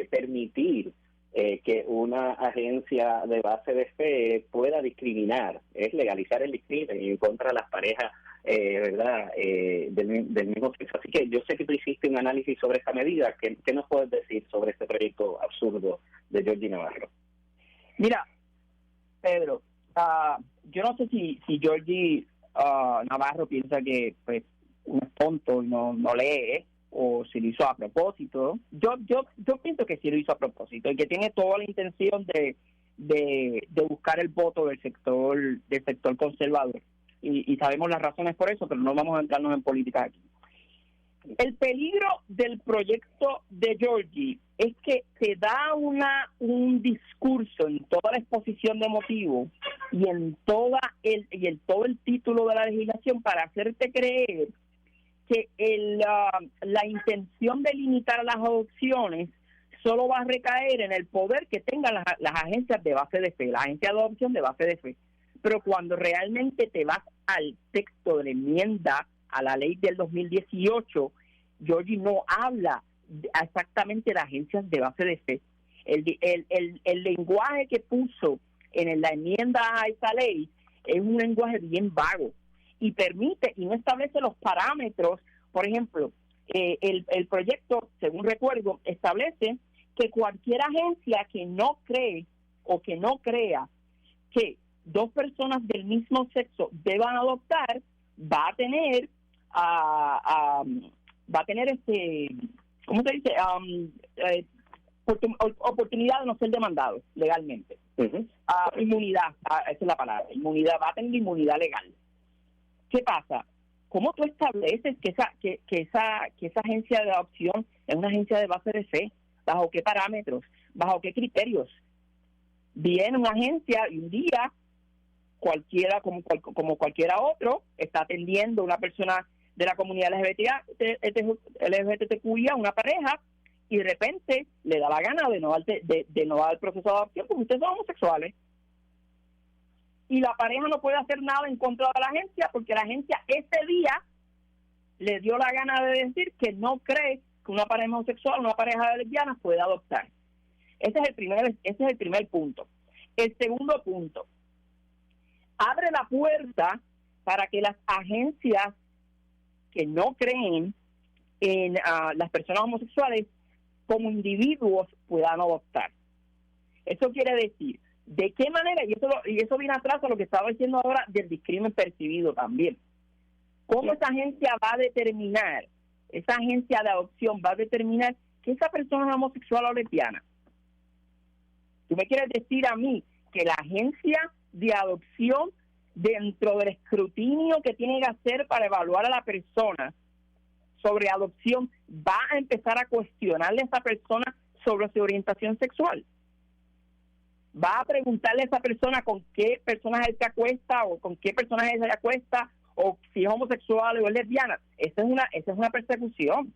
permitir que una agencia de base de fe pueda discriminar, es legalizar el discrimen en contra de las parejas ¿verdad? Del mismo sexo. Así que yo sé que tú hiciste un análisis sobre esta medida. ¿Qué nos puedes decir sobre este proyecto absurdo de Georgie Navarro? Mira, Pedro, yo no sé si Georgie Navarro piensa que pues uno es tonto y no lee, o si lo hizo a propósito. Yo pienso que sí lo hizo a propósito y que tiene toda la intención de buscar el voto del sector conservador. Y sabemos las razones por eso, pero no vamos a entrarnos en política aquí. El peligro del proyecto de Georgie es que te da un discurso en toda la exposición de motivos y en todo el título de la legislación para hacerte creer que la intención de limitar las adopciones solo va a recaer en el poder que tengan las agencias de base de fe, la agencia de adopción de base de fe. Pero cuando realmente te vas al texto de la enmienda a la ley del 2018, Georgie no habla exactamente de agencias de base de fe. El lenguaje que puso en la enmienda a esa ley es un lenguaje bien vago y permite y no establece los parámetros. Por ejemplo, el proyecto, según recuerdo, establece que cualquier agencia que no cree o que no crea que dos personas del mismo sexo deban adoptar va a tener ¿cómo se dice? Oportunidad de no ser demandado legalmente. Inmunidad, esa es la palabra, inmunidad, va a tener inmunidad legal. ¿Qué pasa? ¿Cómo tú estableces que esa agencia de adopción es una agencia de base de fe? ¿Bajo qué parámetros? ¿Bajo qué criterios? Viene una agencia y un día cualquiera, como cualquiera otro, está atendiendo a una persona de la comunidad LGBTQI, una pareja, y de repente le da la gana de no dar el proceso de adopción porque ustedes son homosexuales. Y la pareja no puede hacer nada en contra de la agencia porque la agencia ese día le dio la gana de decir que no cree que una pareja homosexual, una pareja de lesbianas puede adoptar. Ese es el primer punto. El segundo punto, abre la puerta para que las agencias que no creen en las personas homosexuales como individuos puedan adoptar. Eso quiere decir, ¿de qué manera? Y eso viene atrás a lo que estaba diciendo ahora del discrimen percibido también. ¿Cómo esa agencia va a determinar, esa agencia de adopción va a determinar que esa persona es homosexual o lesbiana? ¿Tú me quieres decir a mí que la agencia de adopción, dentro del escrutinio que tiene que hacer para evaluar a la persona sobre adopción, va a empezar a cuestionarle a esa persona sobre su orientación sexual? ¿Va a preguntarle a esa persona con qué personas él se acuesta o con qué personas él se acuesta o si es homosexual o es lesbiana? Esa es una persecución.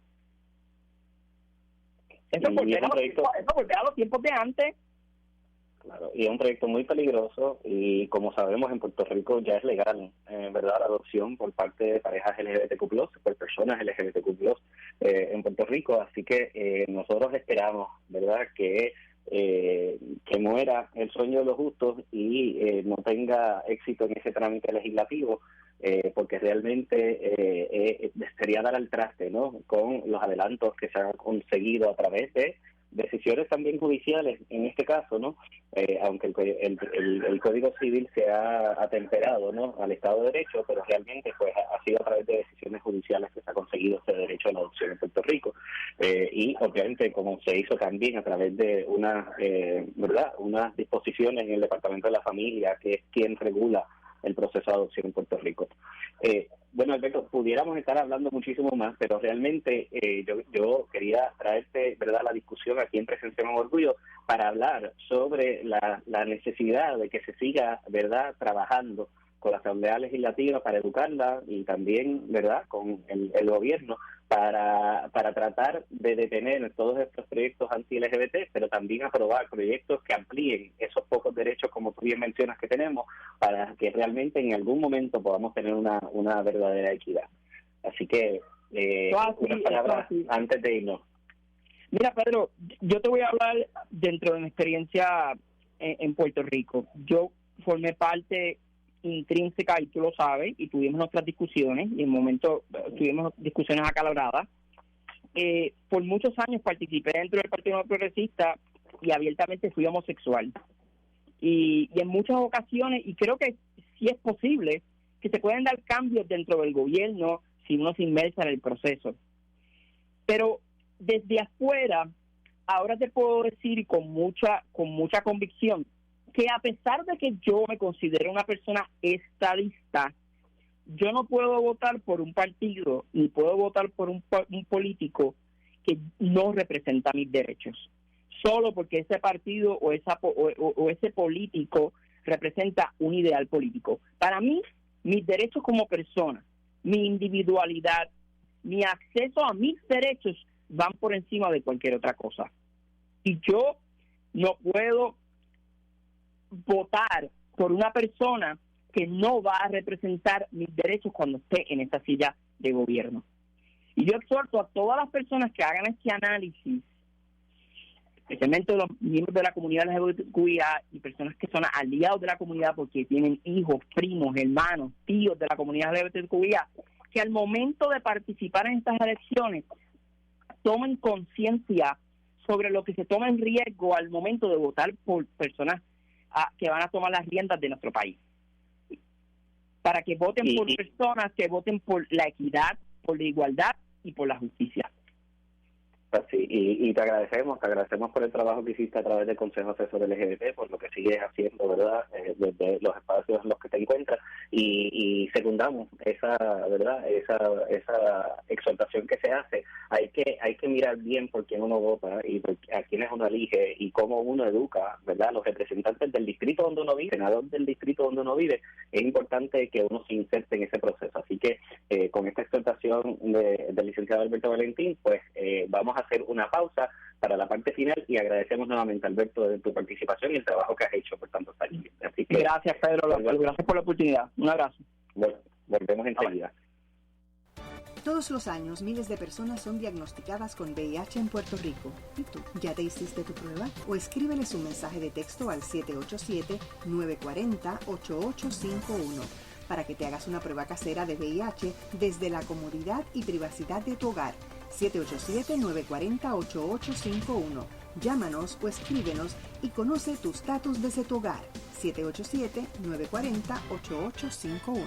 Eso volver a los tiempos de antes. Claro, y es un proyecto muy peligroso y como sabemos en Puerto Rico ya es legal, ¿verdad?, la adopción por parte de parejas LGBTQ+, por personas LGBTQ+, en Puerto Rico, así que nosotros esperamos, ¿verdad?, que muera el sueño de los justos y no tenga éxito en ese trámite legislativo, porque realmente sería dar al traste, ¿no?, con los adelantos que se han conseguido a través de decisiones también judiciales en este caso, ¿no? Aunque el Código Civil se ha atemperado, ¿no?, al Estado de Derecho, pero realmente pues ha sido a través de decisiones judiciales que se ha conseguido ese derecho a la adopción en Puerto Rico, y obviamente como se hizo también a través de unas disposiciones en el Departamento de la Familia, que es quien regula el proceso de adopción en Puerto Rico. Bueno, Alberto, pudiéramos estar hablando muchísimo más, pero realmente yo quería traerte, ¿verdad?, la discusión aquí en Presencia con Orgullo para hablar sobre la necesidad de que se siga, ¿verdad?, trabajando con la Asamblea Legislativa para educarla y también, ¿verdad?, con el gobierno para tratar de detener todos estos proyectos anti-LGBT, pero también aprobar proyectos que amplíen esos pocos derechos, como tú bien mencionas, que tenemos, para que realmente en algún momento podamos tener una verdadera equidad. Así que, unas palabras antes de irnos. Mira, Pedro, yo te voy a hablar dentro de mi experiencia en Puerto Rico. Yo formé parte intrínseca, y tú lo sabes, y tuvimos nuestras discusiones, y en momento tuvimos discusiones acaloradas. Por muchos años participé dentro del Partido Progresista y abiertamente fui homosexual. Y en muchas ocasiones, y creo que sí es posible, que se pueden dar cambios dentro del gobierno si uno se inmersa en el proceso. Pero desde afuera, ahora te puedo decir con mucha convicción, que a pesar de que yo me considero una persona estadista, yo no puedo votar por un partido ni puedo votar por un político que no representa mis derechos, solo porque ese partido o ese político representa un ideal político. Para mí, mis derechos como persona, mi individualidad, mi acceso a mis derechos van por encima de cualquier otra cosa. Y yo no puedo votar por una persona que no va a representar mis derechos cuando esté en esta silla de gobierno. Y yo exhorto a todas las personas que hagan este análisis, especialmente los miembros de la comunidad LGBTQIA y personas que son aliados de la comunidad porque tienen hijos, primos, hermanos, tíos de la comunidad LGBTQIA, que al momento de participar en estas elecciones tomen conciencia sobre lo que se toma en riesgo al momento de votar por personas que van a tomar las riendas de nuestro país, para que voten por personas que voten por la equidad, por la igualdad y por la justicia. Sí, y te agradecemos por el trabajo que hiciste a través del Consejo Asesor LGBT, por lo que sigues haciendo, ¿verdad?, desde los espacios en los que te encuentras, y secundamos esa exhortación que se hace. Hay que mirar bien por quién uno vota y a quiénes uno elige y cómo uno educa, ¿verdad?, los representantes del distrito donde uno vive, senador del distrito donde uno vive. Es importante que uno se inserte en ese proceso. Así que con esta exhortación del licenciado Alberto Valentín, pues vamos a hacer una pausa para la parte final y agradecemos nuevamente, Alberto, de tu participación y el trabajo que has hecho por tantos años. Así que, gracias, Pedro, gracias por la oportunidad. Un abrazo. Bueno, volvemos enseguida. Todos los años, miles de personas son diagnosticadas con VIH en Puerto Rico. ¿Y tú? ¿Ya te hiciste tu prueba? O escríbeles un mensaje de texto al 787-940-8851 para que te hagas una prueba casera de VIH desde la comodidad y privacidad de tu hogar. 787-940-8851. Llámanos o escríbenos y conoce tu estatus desde tu hogar. 787-940-8851.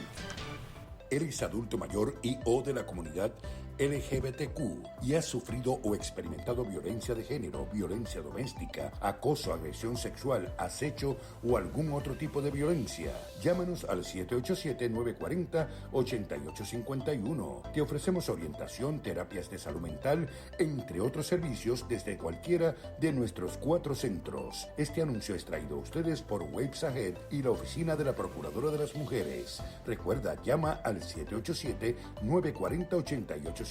¿Eres adulto mayor y o de la comunidad LGBTQ y has sufrido o experimentado violencia de género, violencia doméstica, acoso, agresión sexual, acecho o algún otro tipo de violencia? Llámanos al 787-940-8851. Te ofrecemos orientación, terapias de salud mental, entre otros servicios desde cualquiera de nuestros 4 centros. Este anuncio es traído a ustedes por Waves Ahead y la Oficina de la Procuradora de las Mujeres. Recuerda, llama al 787-940-8851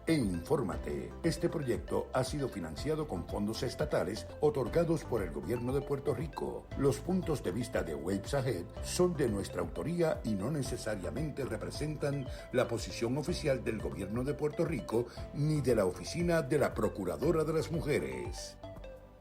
e infórmate. Este proyecto ha sido financiado con fondos estatales otorgados por el gobierno de Puerto Rico. Los puntos de vista de Waves Ahead son de nuestra autoría y no necesariamente representan la posición oficial del gobierno de Puerto Rico ni de la Oficina de la Procuradora de las Mujeres.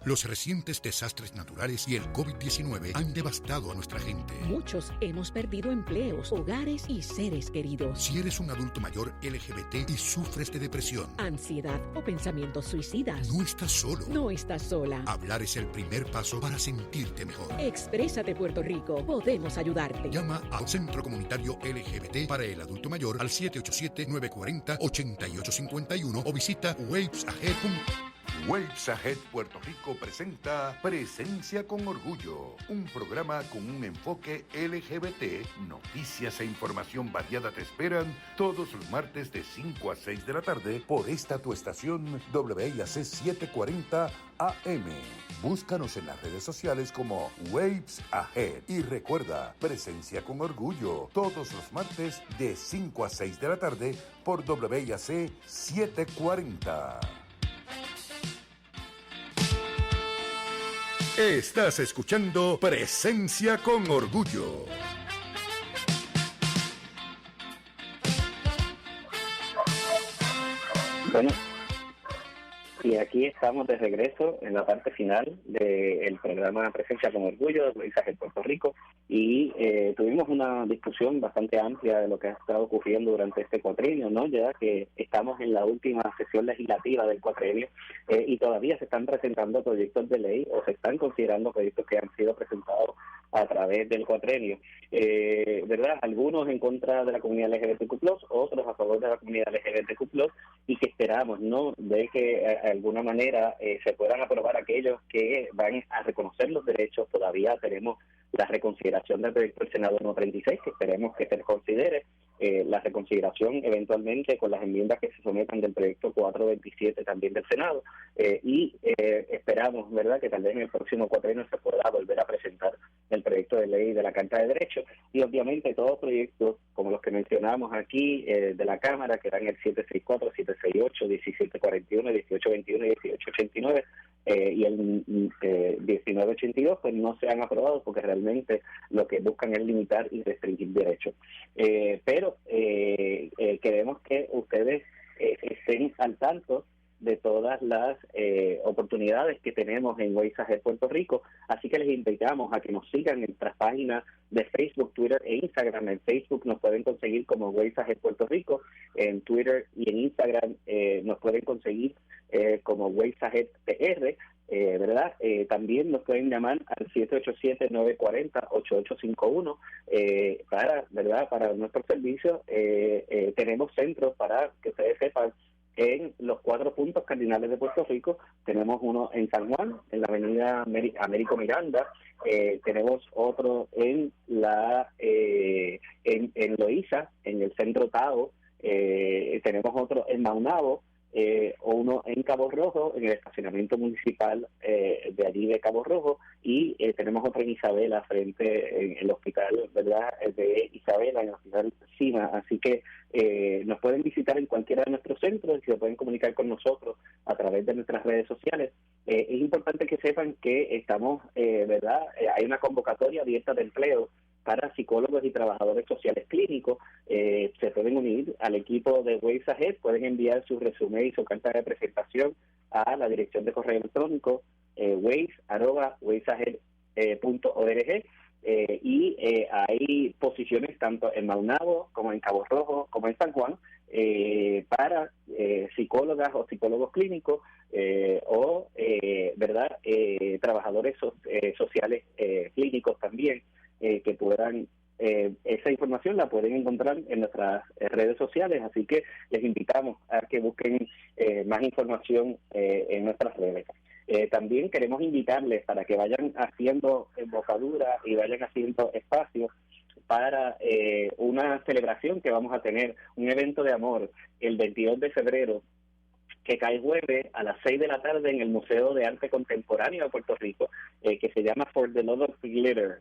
Los recientes desastres naturales y el COVID-19 han devastado a nuestra gente. Muchos hemos perdido empleos, hogares y seres queridos. Si eres un adulto mayor LGBT y sufres de depresión, Ansiedad o pensamientos suicidas. no estás solo. No estás sola. Hablar es el primer paso para sentirte mejor. Exprésate, Puerto Rico. Podemos ayudarte. Llama al Centro Comunitario LGBT para el Adulto Mayor al 787-940-8851 o visita wavesahead.com. Waves Ahead Puerto Rico presenta Presencia con Orgullo, un programa con un enfoque LGBT. Noticias e información variada te esperan todos los martes de 5 a 6 de la tarde por esta tu estación WIAC 740 AM. Búscanos en las redes sociales como Waves Ahead. Y recuerda, Presencia con Orgullo, todos los martes de 5 a 6 de la tarde por WIAC 740. Estás escuchando Presencia con Orgullo. Bueno, y aquí estamos de regreso en la parte final del programa Presencia con Orgullo de Waves Ahead Puerto Rico y tuvimos una discusión bastante amplia de lo que ha estado ocurriendo durante este cuatrienio, ¿no? Ya que estamos en la última sesión legislativa del cuatrienio y todavía se están presentando proyectos de ley o se están considerando proyectos que han sido presentados a través del cuatrienio, ¿verdad? Algunos en contra de la comunidad LGBTQ+, otros a favor de la comunidad LGBTQ+, y que esperamos, ¿no?, de que de alguna manera se puedan aprobar aquellos que van a reconocer los derechos. Todavía tenemos la reconsideración del proyecto del Senado 136, que esperemos que se considere, la reconsideración eventualmente con las enmiendas que se sometan del proyecto 427 también del Senado, y esperamos, ¿verdad?, que tal vez en el próximo cuatrienio se pueda volver a presentar el proyecto de ley de la Carta de Derechos, y obviamente todos proyectos como los que mencionamos aquí de la Cámara, que eran el 764, 768, 1741, 1821 y 1889, y el 1982, pues no se han aprobado porque realmente lo que buscan es limitar y restringir derechos. Pero queremos que ustedes estén al tanto de todas las oportunidades que tenemos en Waves Ahead Puerto Rico, así que les invitamos a que nos sigan en nuestras páginas de Facebook, Twitter e Instagram. En Facebook nos pueden conseguir como Waves Ahead Puerto Rico, en Twitter y en Instagram nos pueden conseguir como Waves Ahead PR, ¿verdad? También nos pueden llamar al 787-940-8851 para, ¿verdad?, para nuestro servicio. Tenemos centros para que ustedes sepan en los 4 puntos cardinales de Puerto Rico. Tenemos uno en San Juan, en la avenida Américo Miranda, tenemos otro en la en Loíza, en el centro Tao, tenemos otro en Maunabo, uno en Cabo Rojo, en el estacionamiento municipal de allí de Cabo Rojo, y tenemos otro en Isabela, frente en el hospital, ¿verdad?, de Isabela, en el hospital CIMA. Así que nos pueden visitar en cualquiera de nuestros centros y se pueden comunicar con nosotros a través de nuestras redes sociales. Es importante que sepan que estamos, ¿verdad?, hay una convocatoria abierta de empleo para psicólogos y trabajadores sociales clínicos. Se pueden unir al equipo de Ways Ahead, pueden enviar su resumen y su carta de presentación a la dirección de correo electrónico ways@waysahead.org. Y hay posiciones tanto en Maunabo como en Cabo Rojo como en San Juan para psicólogas o psicólogos clínicos verdad trabajadores sociales clínicos también que puedan esa información la pueden encontrar en nuestras redes sociales, así que les invitamos a que busquen más información en nuestras redes. También queremos invitarles para que vayan haciendo embocadura y vayan haciendo espacio para una celebración que vamos a tener, un evento de amor el 22 de febrero, que cae jueves a las 6 de la tarde en el Museo de Arte Contemporáneo de Puerto Rico, que se llama For the Love of Glitter.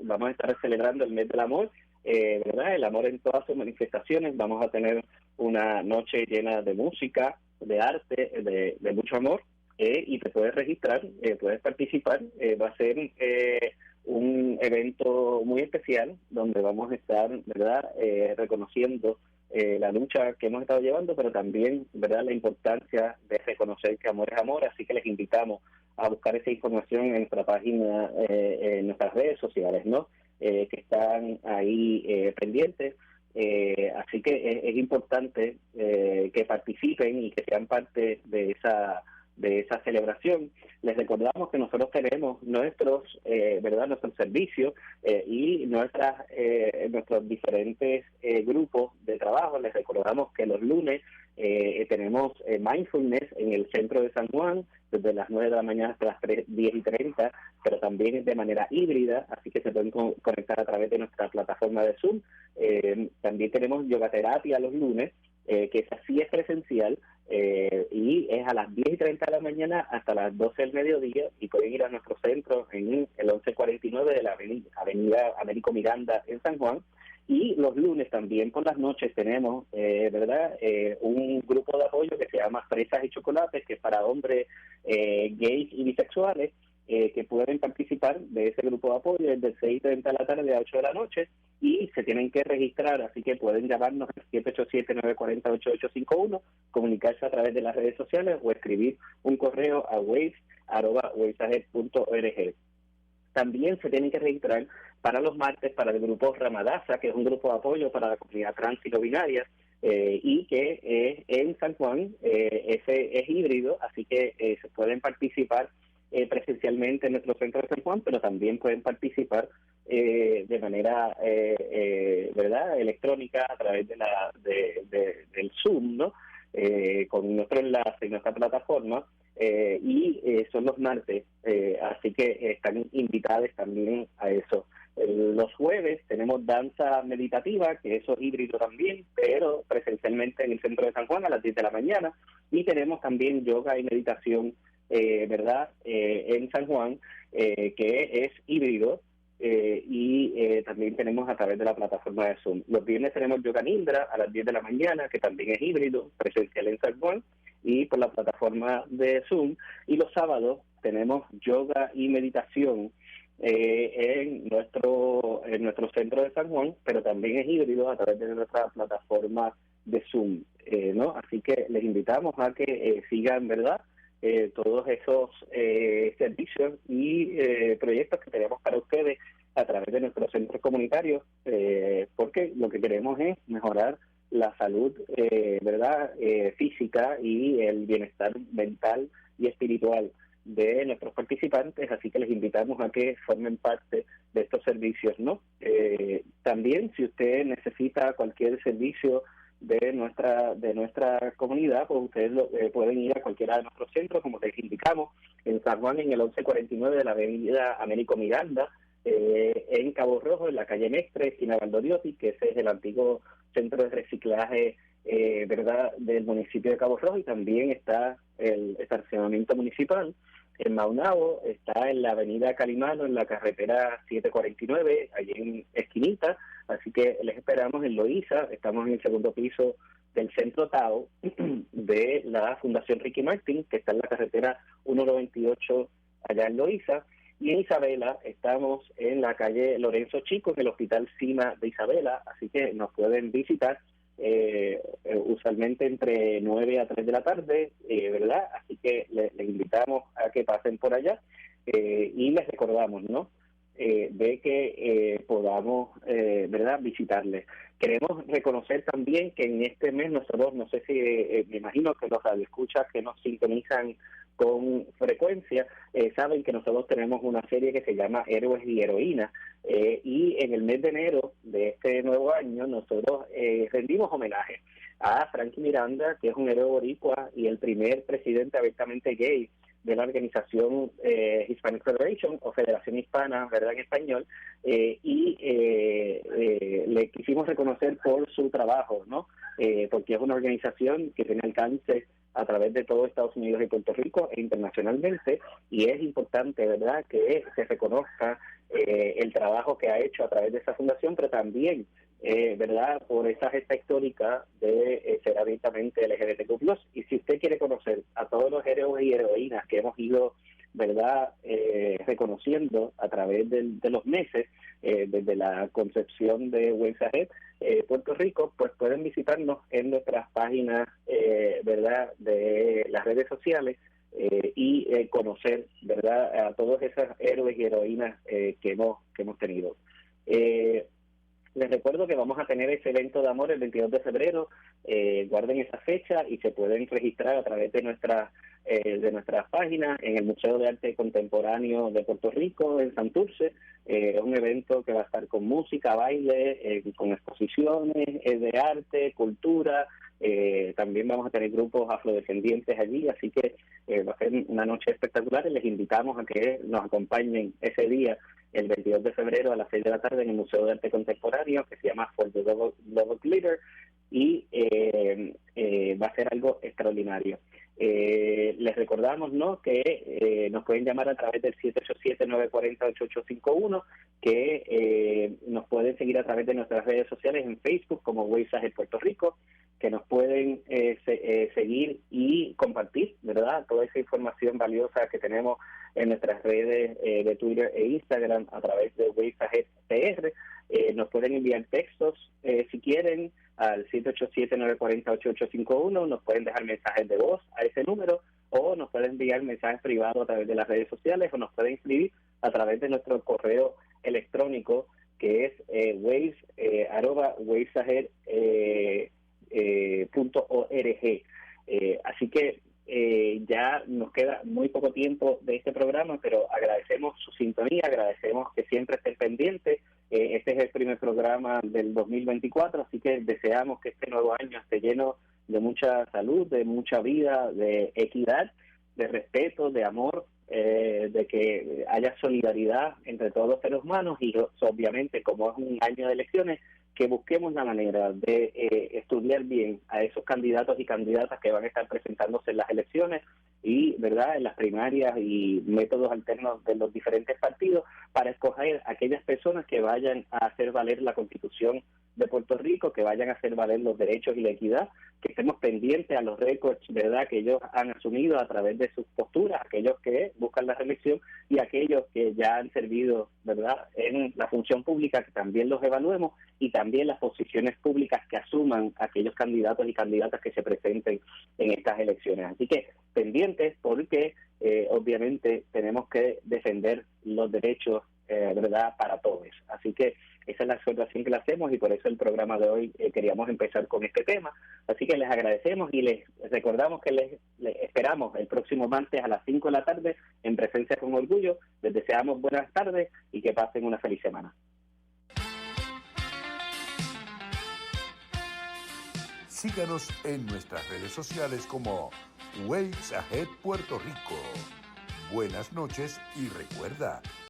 Vamos a estar celebrando el mes del amor, ¿verdad? El amor en todas sus manifestaciones. Vamos a tener una noche llena de música, de arte, de mucho amor, y te puedes registrar, puedes participar. Va a ser un evento muy especial donde vamos a estar, ¿verdad?, reconociendo la lucha que hemos estado llevando, pero también, ¿verdad?, la importancia de reconocer que amor es amor. Así que les invitamos a buscar esa información en nuestra página, en nuestras redes sociales, ¿no?, que están ahí pendientes. Así que es importante que participen y que sean parte de esa celebración. Les recordamos que nosotros tenemos nuestros servicios y nuestros diferentes grupos de trabajo. Les recordamos que los lunes tenemos Mindfulness en el centro de San Juan, desde las 9 de la mañana hasta las 10:30, pero también de manera híbrida, así que se pueden conectar a través de nuestra plataforma de Zoom. También tenemos yoga terapia los lunes, que esa sí es presencial, y es a las 10:30 de la mañana hasta las 12 del mediodía, y pueden ir a nuestro centro en el 1149 de la avenida Américo Miranda en San Juan. Y los lunes también por las noches tenemos un grupo de apoyo que se llama Fresas y Chocolates, que es para hombres gays y bisexuales, que pueden participar de ese grupo de apoyo desde 6:30 de la tarde a 8 de la noche, y se tienen que registrar, así que pueden llamarnos al 787-940-8851, comunicarse a través de las redes sociales o escribir un correo a waves@waysahead.org. También se tienen que registrar para los martes para el grupo Ramadasa, que es un grupo de apoyo para la comunidad trans y no binaria, y que en San Juan ese es híbrido, así que se pueden participar presencialmente en nuestro centro de San Juan, pero también pueden participar de manera verdad electrónica a través de del Zoom, ¿no? Con nuestro enlace y nuestra plataforma, y son los martes, así que están invitados también a eso. Los jueves tenemos danza meditativa, que eso es híbrido también, pero presencialmente en el centro de San Juan a las 10 de la mañana, y tenemos también yoga y meditación en San Juan, que es híbrido, y también tenemos a través de la plataforma de Zoom. Los viernes tenemos yoga nidra a las 10 de la mañana, que también es híbrido, presencial en San Juan y por la plataforma de Zoom. Y los sábados tenemos yoga y meditación en nuestro centro de San Juan, pero también es híbrido a través de nuestra plataforma de Zoom, ¿no? Así que les invitamos a que sigan, ¿verdad?, todos esos servicios y proyectos que tenemos para ustedes a través de nuestros centros comunitarios, porque lo que queremos es mejorar la salud física y el bienestar mental y espiritual de nuestros participantes, así que les invitamos a que formen parte de estos servicios, ¿no? También, si usted necesita cualquier servicio de nuestra comunidad, pues ustedes pueden ir a cualquiera de nuestros centros, como les indicamos, en San Juan en el 1149 de la avenida Américo Miranda, en Cabo Rojo, en la calle Mestre, esquina Valdoriotti, que ese es el antiguo centro de reciclaje del municipio de Cabo Rojo, y también está el estacionamiento municipal. En Maunabo está en la avenida Calimano, en la carretera 749, allí en esquinita, así que les esperamos en Loíza. Estamos en el segundo piso del Centro Tao de la Fundación Ricky Martin, que está en la carretera 198 allá en Loíza. Y en Isabela estamos en la calle Lorenzo Chico, en el Hospital Cima de Isabela, así que nos pueden visitar usualmente entre 9 a 3 de la tarde, ¿verdad? Así que les invitamos a que pasen por allá y les recordamos, ¿no? De que podamos, ¿verdad?, visitarles. Queremos reconocer también que en este mes nosotros, no sé si, me imagino que los radioescuchas que nos sintonizan con frecuencia, saben que nosotros tenemos una serie que se llama Héroes y Heroínas, y en el mes de enero de este nuevo año nosotros rendimos homenaje a Frankie Miranda, que es un héroe boricua y el primer presidente abiertamente gay de la organización Hispanic Federation, o Federación Hispana, ¿verdad?, en español, y le quisimos reconocer por su trabajo, ¿no? Porque es una organización que tiene alcance a través de todo Estados Unidos y Puerto Rico e internacionalmente, y es importante, ¿verdad?, que se reconozca el trabajo que ha hecho a través de esa fundación, pero también, ¿verdad?, por esa gesta histórica de ser abiertamente LGBTQ+. Y si usted quiere conocer a todos los héroes y heroínas que hemos ido, ¿verdad?, reconociendo a través de los meses, desde la concepción de Ways Ahead Puerto Rico, pues pueden visitarnos en nuestras páginas, ¿verdad?, de las redes sociales, y conocer, ¿verdad?, a todos esos héroes y heroínas que hemos tenido. Les recuerdo que vamos a tener ese evento de amor el 22 de febrero. Guarden esa fecha y se pueden registrar a través de nuestras páginas en el Museo de Arte Contemporáneo de Puerto Rico, en Santurce. Es un evento que va a estar con música, baile, con exposiciones de arte, cultura. También vamos a tener grupos afrodescendientes allí, así que va a ser una noche espectacular y les invitamos a que nos acompañen ese día, el 22 de febrero a las 6 de la tarde en el Museo de Arte Contemporáneo, que se llama For the Love of Glitter, y va a ser algo extraordinario. Les recordamos, ¿no?, que nos pueden llamar a través del 787-940-8851, que nos pueden seguir a través de nuestras redes sociales en Facebook como Ways Ahead Puerto Rico, que nos pueden seguir y compartir, ¿verdad?, toda esa información valiosa que tenemos en nuestras redes de Twitter e Instagram a través de Ways Ahead PR. Nos pueden enviar textos si quieren al 787-940-8851, nos pueden dejar mensajes de voz a ese número, o nos pueden enviar mensajes privados a través de las redes sociales, o nos pueden escribir a través de nuestro correo electrónico, que es ways@waysahead.org. Así que ya nos queda muy poco tiempo de este programa, pero agradecemos su sintonía, agradecemos que siempre estén pendientes. Este es el primer programa del 2024, así que deseamos que este nuevo año esté lleno de mucha salud, de mucha vida, de equidad, de respeto, de amor, de que haya solidaridad entre todos los seres humanos, y obviamente, como es un año de elecciones, que busquemos la manera de estudiar bien a esos candidatos y candidatas que van a estar presentándose en las elecciones y, ¿verdad?, en las primarias y métodos alternos de los diferentes partidos, para escoger aquellas personas que vayan a hacer valer la Constitución de Puerto Rico, que vayan a hacer valer los derechos y la equidad, que estemos pendientes a los récords, ¿verdad?, que ellos han asumido a través de sus posturas, aquellos que buscan la reelección y aquellos que ya han servido, ¿verdad?, en la función pública, que también los evaluemos, y también las posiciones públicas que asuman aquellos candidatos y candidatas que se presenten en estas elecciones. Así que pendientes, porque obviamente tenemos que defender los derechos, ¿verdad?, para todos. Así que esa es la observación que le hacemos, y por eso el programa de hoy queríamos empezar con este tema. Así que les agradecemos y les recordamos que les esperamos el próximo martes a las 5 de la tarde en Presencia con Orgullo. Les deseamos buenas tardes y que pasen una feliz semana. Síganos en nuestras redes sociales como Ways Ahead Puerto Rico. Buenas noches y recuerda,